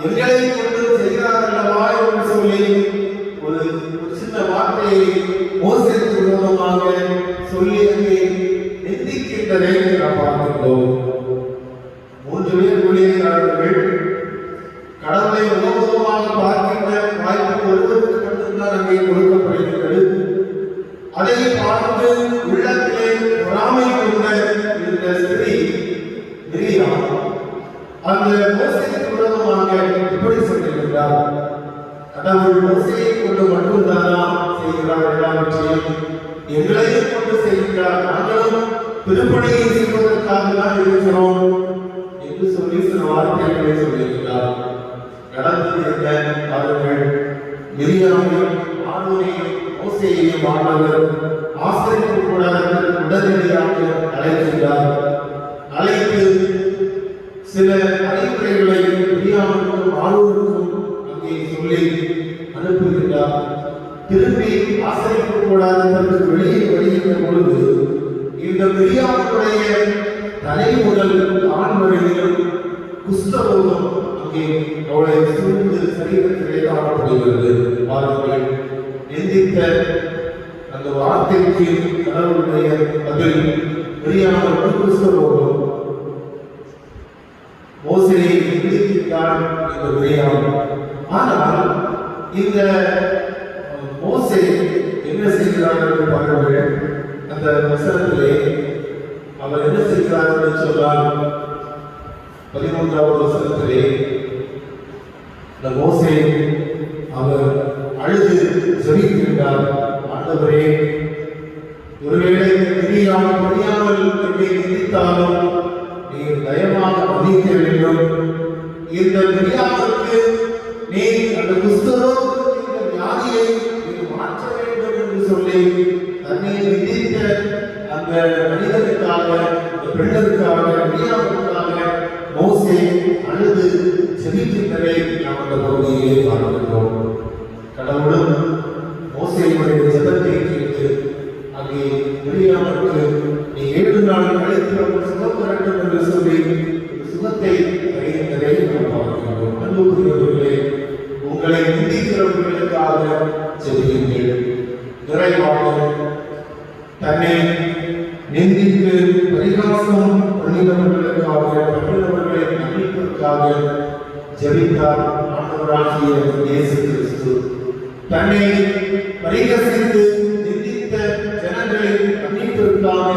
எங்களை கொண்டு செய்கிறார் அல்லவா என்று சொல்லி ஒரு சின்ன வார்த்தையை மோசேக்கு விரோதமாக சொல்லி அங்கே நிந்திக்கின்றதை நாம் பார்க்கின்றோம். 3 பேர் ஊழியக்காரர்கள் கடவுளை முகமுகமாக பார்க்கின்ற வாய்ப்பு ஒருவருக்கு மட்டும்தான் அங்கே கொடுக்கப்படுகிறது. அதை பார்த்து உள்ளத்திலே பொறாமை கொண்ட இந்த ஸ்திரீ மிரியாம் அந்த மோசேக்கு விரோதமாக இப்படி சொல்லுகிறார், கடவுள் மோசேயை கொண்டு மட்டும்தானா செய்கிறார் எல்லாவற்றையும், எங்களையும் கொண்டு செய்கிறார், நாங்களும் திருப்பணியை செய்வதற்காக தான் இருக்கிறோம் என்று சொல்லி சில வார்த்தைகளை சொல்லுகிறார். கடந்து என்ன பாருங்கள், மிரியாமையும் ஆரோனையும் மோசேயையும் ஆண்டவர் ஆசிரியப்பு கூடாரத்தில் உடனடியாக அழைக்கிறார். அழைத்து சில அறிவுரைகளை மிரியாமுக்கும் ஆரோனுக்கும் அங்கே சொல்லி அனுப்புகிறார். திரும்பி ஆசிரியப்பு கூடாரத்திற்கு வெளியே வருகின்ற பொழுது இந்த மிரியாமுடைய தலை முதல் ஆண் வரையிலும் குஷ்டரோகம் அங்கே அவளை சூழ்ந்து சரீரத்திலே காணப்படுகிறது. பாருங்கள், நிந்தித்த அந்த வார்த்தைக்கு கடவுளுடைய பதில் தெரியாமல் கிறிஸ்தவரோடும் மோசேயை நிந்தித்தார் இந்த விரையாம். ஆனால் இந்த மோசே என்ன செய்கிறார் என்று பாருங்கள். அந்த வசனத்திலே அவர் என்ன செய்கிறார் என்று சொன்னால் 13வது வசனத்திலே இந்த மோசே அவர் அழுது ஜெபிக்கின்றார். ஆண்டவரே, ஒருவேளை தெரியாமல் புரியாமல் என்னை நிந்தித்தாலும் நீர் தயவாக மன்னிக்க வேண்டும். இந்த தெரியாமலுக்கு நீ அந்த குஷ்டரோகத்தின் வியாதியை மாற்ற வேண்டும் என்று சொல்லி தன்னை நிந்தித்த அந்த மனிதனுக்காக, அந்த பெண்ணுக்காக, தெரியாமலுக்காக மோசே அழுது ஜெபிக்கின்றதை நாம் அந்த பகுதியிலே பார்க்கிறோம். கடவுளும் மோசேயுடைய ஜெபத்தை கேட்டு அங்கே தெரியாமலுக்கு நீ 7 நாள் கழித்து அவர் சுகம் பெறட்டும் என்று சொல்லி சுகத்தை அறிந்ததை நாம் பார்க்கிறோம். அன்புக்குரியவர்களே, உங்களை நிந்திக்கிறவர்களுக்காக ஜெபியுங்கள். நிறைவாக தன்னை நிந்தித்து பரிகாசம் பண்ணினவர்களுக்காக, பண்ணினவர்களை மன்னிப்பதற்காக ஜெபித்தார் ஆண்டவராகிய இயேசு கிறிஸ்து. தன்னை பரிகசித்து நிந்தித்த ஜனங்களை மன்னிப்பதற்காக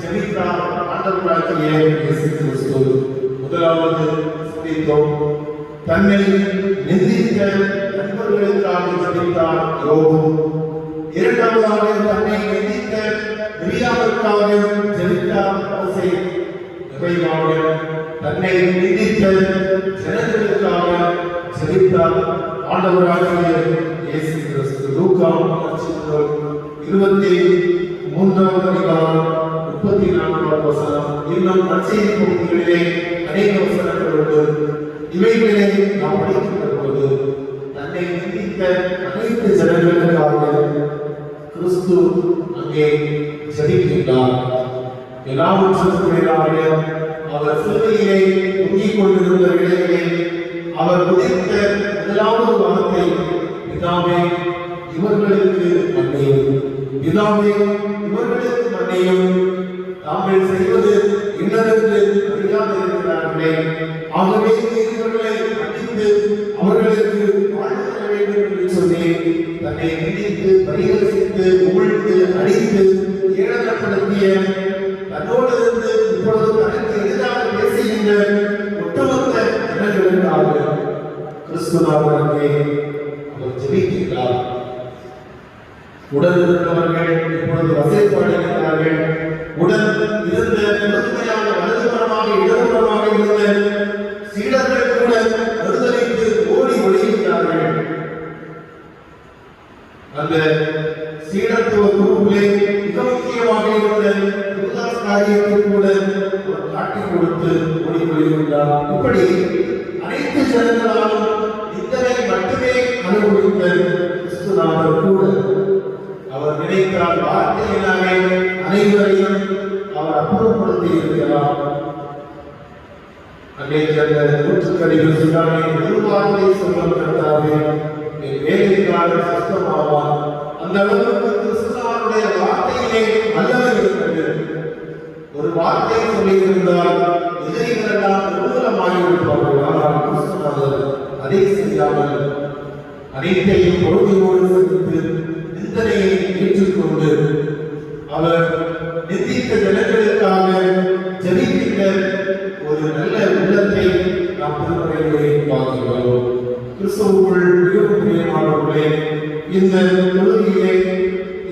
ஜெபித்தார் ஆண்டவராகிய இயேசு கிறிஸ்து. முதலாவது சிந்தித்தோம், தன்னை நிந்தித்த நண்பர்களுக்காக ஜெபித்தார் யோபு. இரண்டாவதாக தன்னை நிந்தித்த மிரியாமுக்காக ஜெபித்தார் மோசே. நிறைவாக தன்னை நிந்தித்த ஜனங்களுக்காக ஜெபித்தார் ஆண்டவராகிய இயேசு கிறிஸ்து. லூக்கா 23வது அதிகாரம் 34வது வசனம். இன்னும் நற்செய்தி பகுதிகளிலே அநேக வசனங்கள் உண்டு. இவைகளை நாம் படிக்கின்ற பொழுது தன்னை நிந்தித்த அனைத்து ஜனங்களுக்காக கிறிஸ்து அங்கே ஜெபிக்கின்றார். எல்லாவற்றுக்கும் மேலாக அவர் சிலுவையிலே தொங்கிக் கொண்டிருந்த வேளையிலே அவர் உதித்த முதலாவது வார்த்தை, பிதாவே இவர்களுக்கு மன்னியும், பிதாவே இவர்களுக்கு மன்னியும், தாங்கள் செய்வது இன்னதென்று அறியாதிருக்கிறார்களே, ஆகவே இவர்களை மன்னித்து அவர்களுக்கு வாழ்வு தர வேண்டும் என்று சொல்லி தன்னை நிந்தித்து பரிகசித்து உமிழ்ந்து அடித்து ஏளனப்படுத்திய, தன்னோடு இருந்து இப்பொழுது தனக்கு எதிராக பேசுகின்ற ஒட்டுமொத்த ஜனங்களுக்காக கிறிஸ்துவாகவே அவர் ஜெபிக்கின்றார். உடன் இருந்தவர்கள் இப்பொழுது வசைப்பாடுகிறார்கள். உடன் இருந்த முழுமையான வலதுபுறமாக இடதுபுறமாக இருந்த சீடர்கள் கூட விடுதலைக்கு ஓடி ஒளிகிறார்கள். அந்த சீடத்துவ குரூப்பிலே மிக முக்கியமாக இருந்த யூதாஸ் காரியத்தை கூட அவர் காட்டிக் கொடுத்து ஓடி ஒளிகிறார். இப்படி அனைத்து ஜனங்களாலும் இத்தனை மட்டுமே அனுபவித்த கிறிஸ்துநாதர் கூட அவர் நினைத்தால் வார்த்தையினாலே அனைவரையும் அவர் அப்புறப்படுத்தி இருக்கிறார். அன்றைக்கு அந்த நூற்றுக்கடிகள் சொன்னாலே ஒரு வார்த்தை சொல்லும் கர்த்தாவே, என் வேலைக்காரர் சுத்தமாவார். அந்த அளவுக்கு கிறிஸ்துவனுடைய வார்த்தையிலே வல்லமை இருக்கிறது. ஒரு வார்த்தை சொல்லியிருந்தால் எதிரிகளெல்லாம் நிர்மூலமாகிவிடுவார்கள். ஆனால் கிறிஸ்துநாதர் அதை செய்யாமல் அனைத்தையும் பொறுமையோடு சந்தித்து நிந்தனையை ஏற்றுக்கொண்டு அவர் நிந்தித்த ஜனங்களுக்காக ஜெபிக்கின்ற ஒரு நல்ல உள்ளத்தை நாம் திருமறையிலே பார்க்கிறோம். கிறிஸ்துவுக்குள் மிகவும் பிரியமானவர்களே, இந்த தொழுகையிலே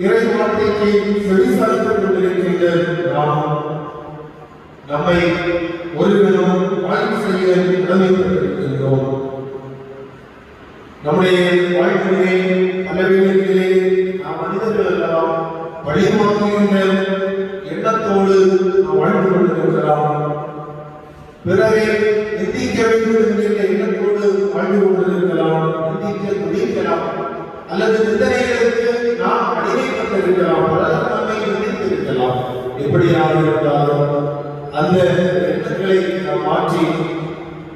இறை வார்த்தைக்கு செவிசாய்த்துக் கொண்டிருக்கின்ற நாம் நம்மை ஒருவரும் ஆய்வு செய்ய கடமைப்பட்டிருக்கின்றோம். நம்முடைய வாழ்க்கையிலே பலவீனத்திலே நாம் மனிதர்கள் எல்லாம் வழிமாறுகின்ற எண்ணத்தோடு நாம் வாழ்ந்து கொண்டிருக்கலாம். பிறரை நிந்திக்க வேண்டும் என்கின்ற எண்ணத்தோடு வாழ்ந்து கொண்டிருக்கலாம். நிந்திக்க துடிக்கலாம், அல்லது நிந்தனைகளுக்கு நாம் அடிமைப்பட்டிருக்கலாம். பலர் நம்மை நிந்தித்திருக்கலாம். எப்படியாக இருந்தாலும் அந்த எண்ணங்களை நாம் மாற்றி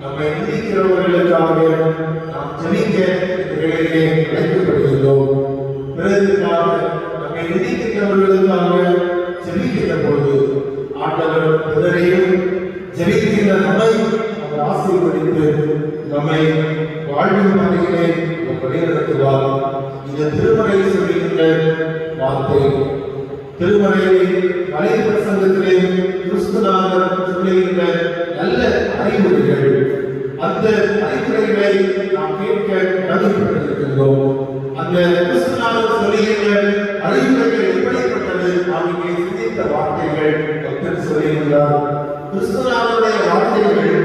நம் நம்மை நிந்திக்கிறவர்களுக்காக நாம் ஜெபிக்க இந்த வேளையிலே அழைக்கப்படுகின்றோம். பிறருக்காக நம்மை நிந்திக்கிறவர்களுக்காக ஜெபிக்கின்ற பொழுது ஆண்டவர் பிறரையும் ஜெபிக்கின்ற நம்மை அவர் ஆசீர்வதித்து நம்மை வாழ்வின் பாதையிலே வழிநடத்துவார். இந்த திருமறை சொல்கின்ற வார்த்தை திருமறையை பழைய பிரசங்கத்திலே கிறிஸ்துநாதர் சொல்லுகின்ற நல்ல அறிவுரைகள். அந்த அறிவுரைகளை நாம் கேட்க கடமைப்பட்டிருக்கின்றோம். அந்த கிறிஸ்துநாதர் சொல்லுகின்ற அறிவுரைகள் எப்படிப்பட்டது? நாம் இங்கே சிந்தித்த வார்த்தைகள் பக்தர் சொல்லுகின்றார். கிறிஸ்துநாதருடைய வார்த்தைகள்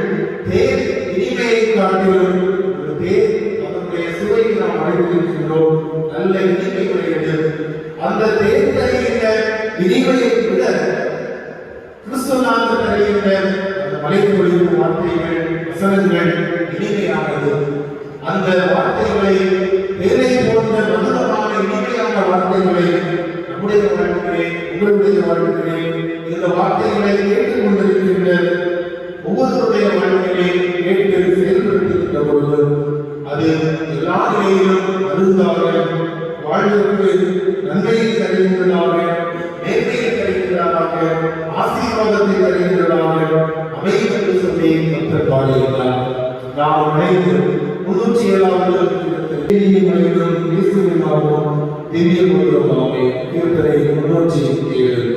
தேன் இனிமையை காட்டிலும் ஒரு தேன் அதனுடைய சுவையை நாம் அறிந்திருக்கின்றோம். நல்ல இனிமை உடையது. அந்த தேன் தருகின்ற இனிமையை விட கிறிஸ்துநாதர் தருகின்ற அந்த மலைப்பொழிவு வார்த்தைகள் வசனங்கள் இனிமையானது. அந்த வார்த்தைகளை தேனை போன்ற மதுரமான இனிமையான வார்த்தைகளை நம்முடைய வாழ்க்கையிலே உங்களுடைய வாழ்க்கையிலே இந்த வார்த்தைகளை கேட்டுக் கொண்டிருக்கின்ற ஒவ்வொருவருடைய வாழ்க்கையிலே கேட்டு செயல்படுத்துகின்ற பொழுது அது எல்லா நிலையிலும் அருந்தாக வாழ்வுக்கு நன்மையை தருகின்றதாக, மேன்மையை தருகின்றதாக, ஆசீர்வாதத்தை தருகின்றதாக அமையும் என்று சொல்லி கர்த்தர் பாடுகிறார். நாம் அனைத்து 307வது திவ்ய மூலமாகவே கீர்த்தனை 307.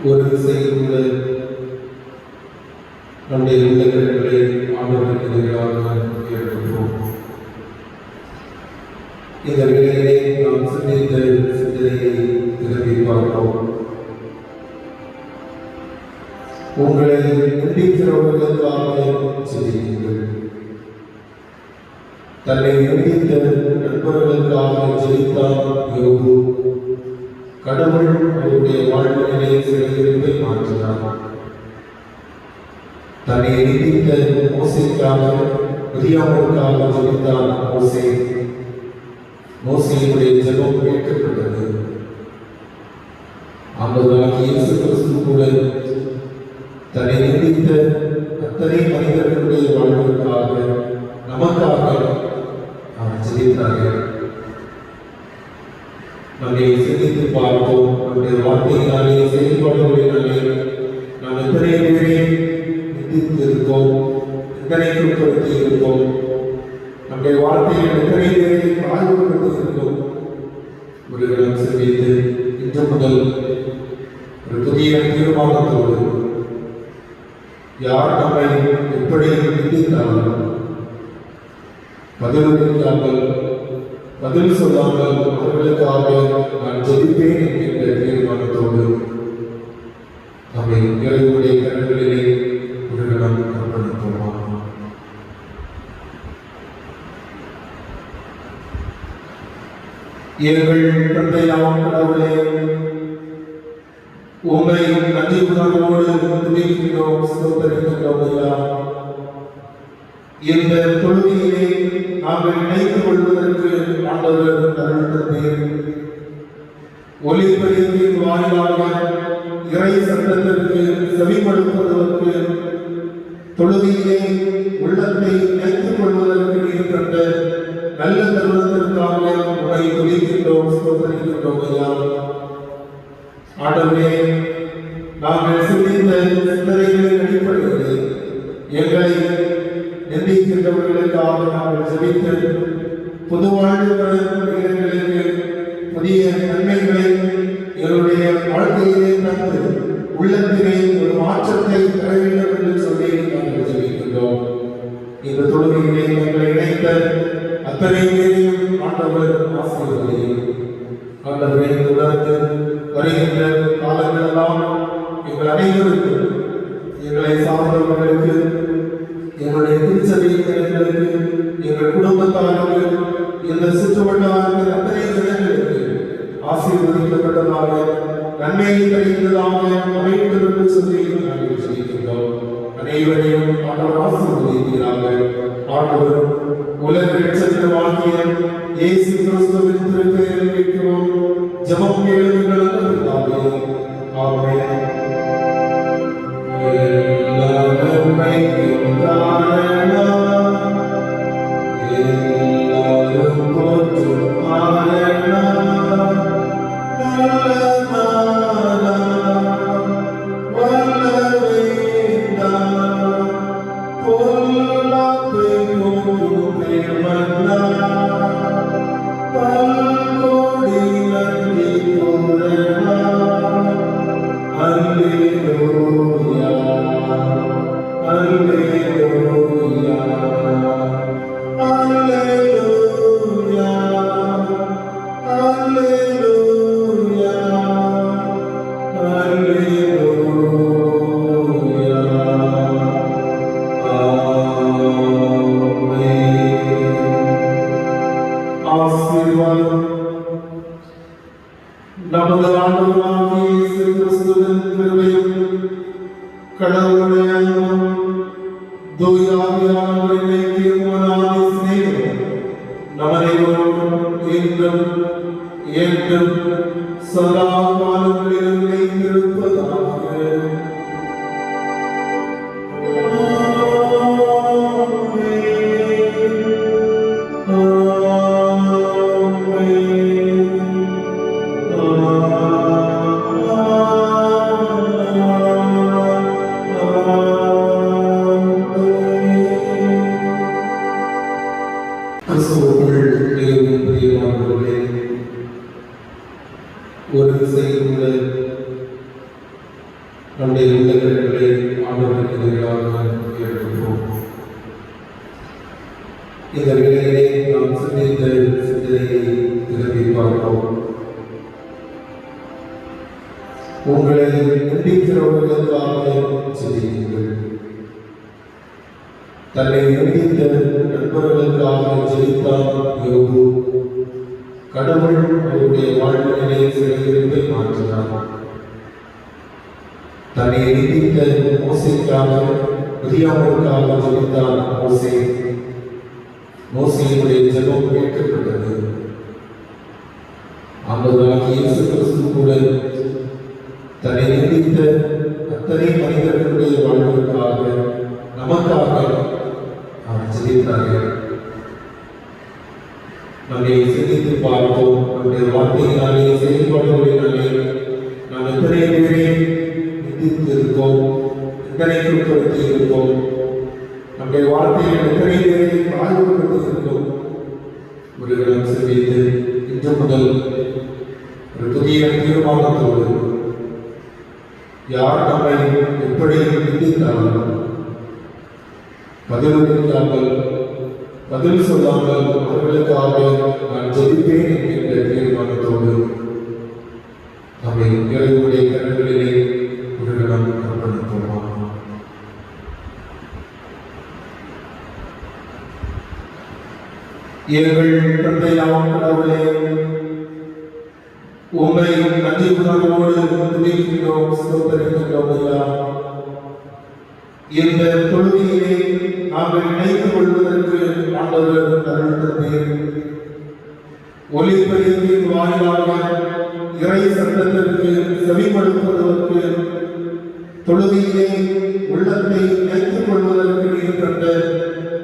ஒரு திசையில் நம்முடைய உள்ளங்களை ஆண்டவருக்கு எதிராக ஏற்படுவோம். இந்த வேளையிலே நாம் சிந்தித்த சிந்தனையை திரும்பி பார்ப்போம். உங்களை நிந்திக்கிறவர்களுக்காக ஜெபியுங்கள். தன்னை நிந்தித்த நண்பர்களுக்காக ஜெபித்தார் யோபு. கடவுள் அவருடைய வாழ்விலே சிறையிருப்பை மாற்றினார். தன்னை நிந்தித்த மோசேக்காக மிரியாமுக்காக ஜெபித்தார் மோசே. மோசேயுடைய ஜெபம் கேட்கப்பட்டது. ஆண்டவராகிய இயேசு கிறிஸ்து கூட தன்னை நிந்தித்த அத்தனை மனிதர்களுடைய வாழ்வுக்காக நமக்காக அவர் ஜெபித்தார்கள். நம்மை சிந்தித்து பார்ப்போம். நம்முடைய வார்த்தையினாலே செயல்பாடுகளினாலே நாம் எத்தனை பேரை நிந்தித்து இருக்கோம், எத்தனை குறிப்பிடுத்தி இருக்கோம், நம்முடைய வார்த்தையில் எத்தனை பேரை ஆய்வுபடுத்தி இருக்கோம். ஒரு இடம் சிந்தித்து இன்று முதல் ஒரு புதிய தீர்மானத்தோடு யார் நம்மை எப்படி நிந்தித்தாலும் பதிலளிக்காமல் பதில் சொல்லாமல் அவர்களுக்காக நான் ஜெபிப்பேன் என்கின்ற தீர்மானத்தோடு நம்மை இறைவனுடைய கரங்களிலே ஒரு இடம் அர்ப்பணிப்போமா? எங்கள் தந்தையாம் கடவுளே, உம்மை நன்றி உணர்வோடு துதிக்கின்றோம், ஸ்தோத்திரிக்கின்றோம் ஐயா. இந்த தொழுகையிலே நாங்கள் இணைத்துக் கொள்வதற்கு ஆண்டவர் அருள் தந்தீர். ஒலிபெருக்கின் வாயிலாக இறை சட்டத்திற்கு செவிமடுப்பதற்கு தொழுகையிலே உள்ளத்தை இணைத்துக் கொள்வதற்கு நீர் தந்த நல்ல தருணத்திற்காக உம்மை துதிக்கின்றோம், ஸ்தோத்திரிக்கின்றோம் ஐயா. ஆண்டவரே, நாங்கள் சிந்தித்த சிந்தனைகளின் அடிப்படையில் எங்களை நிந்திக்கின்றவர்களுக்காக நாங்கள் ஜெபித்து புது வாழ்வு எங்களுக்கு புதிய நன்மைகளை எங்களுடைய வாழ்க்கையிலே தந்து உள்ளத்திலே ஒரு மாற்றத்தை தர வேண்டும் என்று சொல்லி நாங்கள் ஜெபிக்கின்றோம். இந்த தொழுகையிலே எங்களை இணைத்த அத்தனை பேரையும் ஆண்டவர் ஆசீர்வதியும். ஆண்டவரை தொடர்ந்து வருகின்ற காலங்களெல்லாம் எங்கள் அனைவருக்கும், எங்களை சார்ந்தவர்களுக்கு, எங்களுடைய திருச்சபையினர்களுக்கு, எங்கள் குடும்பத்தாருக்கு, இந்த சுற்றுவட்டாருக்கு, அத்தனை ஜனங்களுக்கு ஆசீர்வதிக்கப்பட்டதாக நன்மையை தருகிறதாக அமைந்திருந்து சொல்லி நாங்கள் சொல்லிக்கின்றோம். அனைவரையும் ஆண்டவர் ஆசீர்வதிக்கிறாங்க. ஆண்டவர் உலக இரட்சகராகிய இயேசு கிறிஸ்துவின் திருப்பெயரில் கேட்கிறோம். ஜெபம் கேளுங்கள். ஆமென். நமது ஆண்டவராகிய இயேசு கிறிஸ்துவின் கிருபையும் கடவுளுடைய அன்பும் தூய ஆவியானவரின் ஐக்கியமுமான சிநேகமும் நம் அனைவரோடும் என்றும் என்றும் சதா காலங்களிலும் நிலைத்திருப்பதாக. ஒரு செய்யுள்ள நம்முடைய உள்ளங்களை ஆண்டவருக்கு எதிராக ஏற்படுவோம். இந்த வேளையிலே நாம் சிந்தித்த சிந்தனையை உங்களை நிந்திக்கிறவர்களுக்காக ஜெபியுங்கள். தன்னை நிந்தித்த நண்பர்களுக்காக ஜெபித்தார் யோபு. கடவுள் அவருடைய வாழ்வினை சிறையிருப்பை மாற்றினார். தன்னை நிந்தித்த மோசேக்காக மிரியாமுக்காக ஜெபித்தார் மோசே. மோசேயுடைய ஜெபம் கேட்கப்பட்டது. ஆண்டவராகிய இயேசு கிறிஸ்து கூட தன்னை நிந்தித்த அத்தனை மனிதர்களுடைய வாழ்வுக்காக நமக்காக அவர் ஜெபித்தார்கள். நம்மை சிந்தித்து பார்த்தோம். நம்முடைய வார்த்தையினாலே செயல்பாடுகளினாலே நாம் எத்தனை பேரை நிந்தித்து இருக்கோம், எத்தனை குறிப்படுத்தி இருக்கோம், நம்முடைய வார்த்தையில் எத்தனை பேரை காயப்படுத்தி இருக்கோம். ஒரு இடம் சிந்தித்து இன்று முதல் ஒரு புதிய தீர்மானத்தோடு யார் நம்மை எப்படி நிந்தித்தாலும் பதிலளிக்காமல் பதில் சொல்லாமல் அவர்களுக்காக நான் ஜெபிப்பேன் என்கின்ற தீர்மானத்தோடு நம்மை இறைவனுடைய கரங்களிலே ஒரு இடம் அர்ப்பணிப்போமா? எங்கள் தந்தையாம் கடவுளே, உம்மை நன்றி உணர்வோடு துதிக்கின்றோம், ஸ்தோத்திரிக்கின்றோம் ஐயா. இந்த தொழுகையிலே நாங்கள் இணைத்துக் கொள்வதற்கு ஆண்டவர் அருள் தந்தீர். ஒலிபெருக்கின் வாயிலாக இறை சட்டத்திற்கு செவிமடுப்பதற்கு தொழுகையிலே உள்ளத்தை இணைத்துக் கொள்வதற்கு நீர் தந்த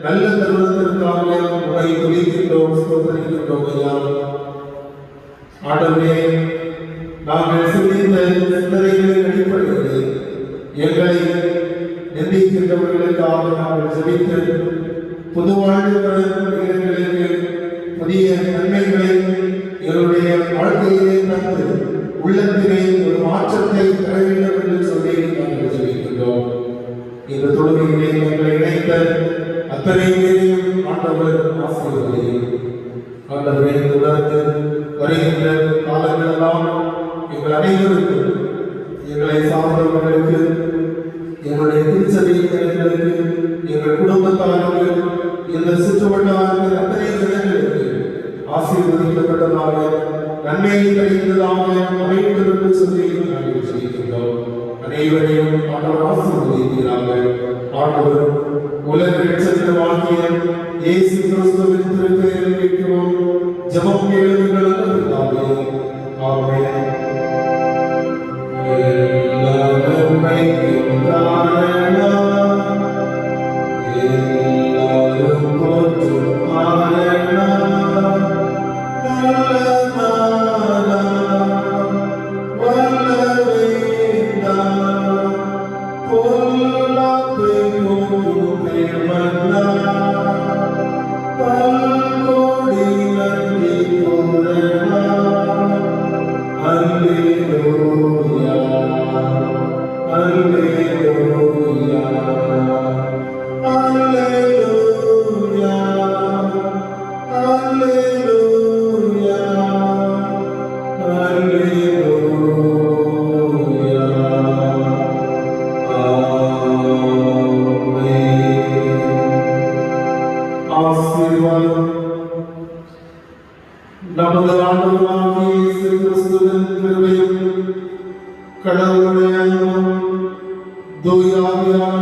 நல்ல தருணத்திற்காக உம்மை துதிக்கின்றோம், ஸ்தோத்திரிக்கின்றோம் ஐயா. ஆண்டவரே, நாங்கள் சிந்தித்த சிந்தனைகளின் அடிப்படையில் எங்களை நிந்திக்கின்றவர்களுக்காக நாங்கள் ஜெபித்து புது வாழ்வு பெறுகிறவர்களுக்கு புதிய நன்மைகளை எங்களுடைய வாழ்க்கையிலே தந்து உள்ளத்திலே ஒரு மாற்றத்தை பெற வேண்டும் என்று சொல்லி நாங்கள் ஜெபிக்கின்றோம். இந்த தொழுகையிலே எங்களை இணைத்த அத்தனை பேரையும் ஆண்டவர் ஆசீர்வதியும். ஆண்டவரை தொடர்ந்து வருகின்ற காலங்களெல்லாம் எங்கள் அனைவருக்கும், எங்களை சார்ந்தவர்களுக்கு, எங்களுடைய திருச்சபையினர்களுக்கு, எங்கள் குடும்பத்தாருக்கு, இந்த சுற்றுவட்டாருக்கு, அத்தனை ஜனங்களுக்கு ஆசீர்வதிக்கப்பட்டதாக நன்மையை தருகிறதாக அமைப்பு என்று சொல்லி நாங்கள் சொல்லியிருக்கிறோம். அனைவரையும் ஆண்டவர் ஆசீர்வதிக்கிறார்கள். ஆண்டவர் உலக இரட்சகராகிய இயேசு கிறிஸ்துவின் திருப்பெயரில் கேட்கிறோம். ஜெபம் கேளுங்கள். ஆமென். நமது ஆண்டவராகிய இயேசு கிறிஸ்துவின் கிருபையும் கடவுளுடைய அன்பும் தூய ஆவியானவரின்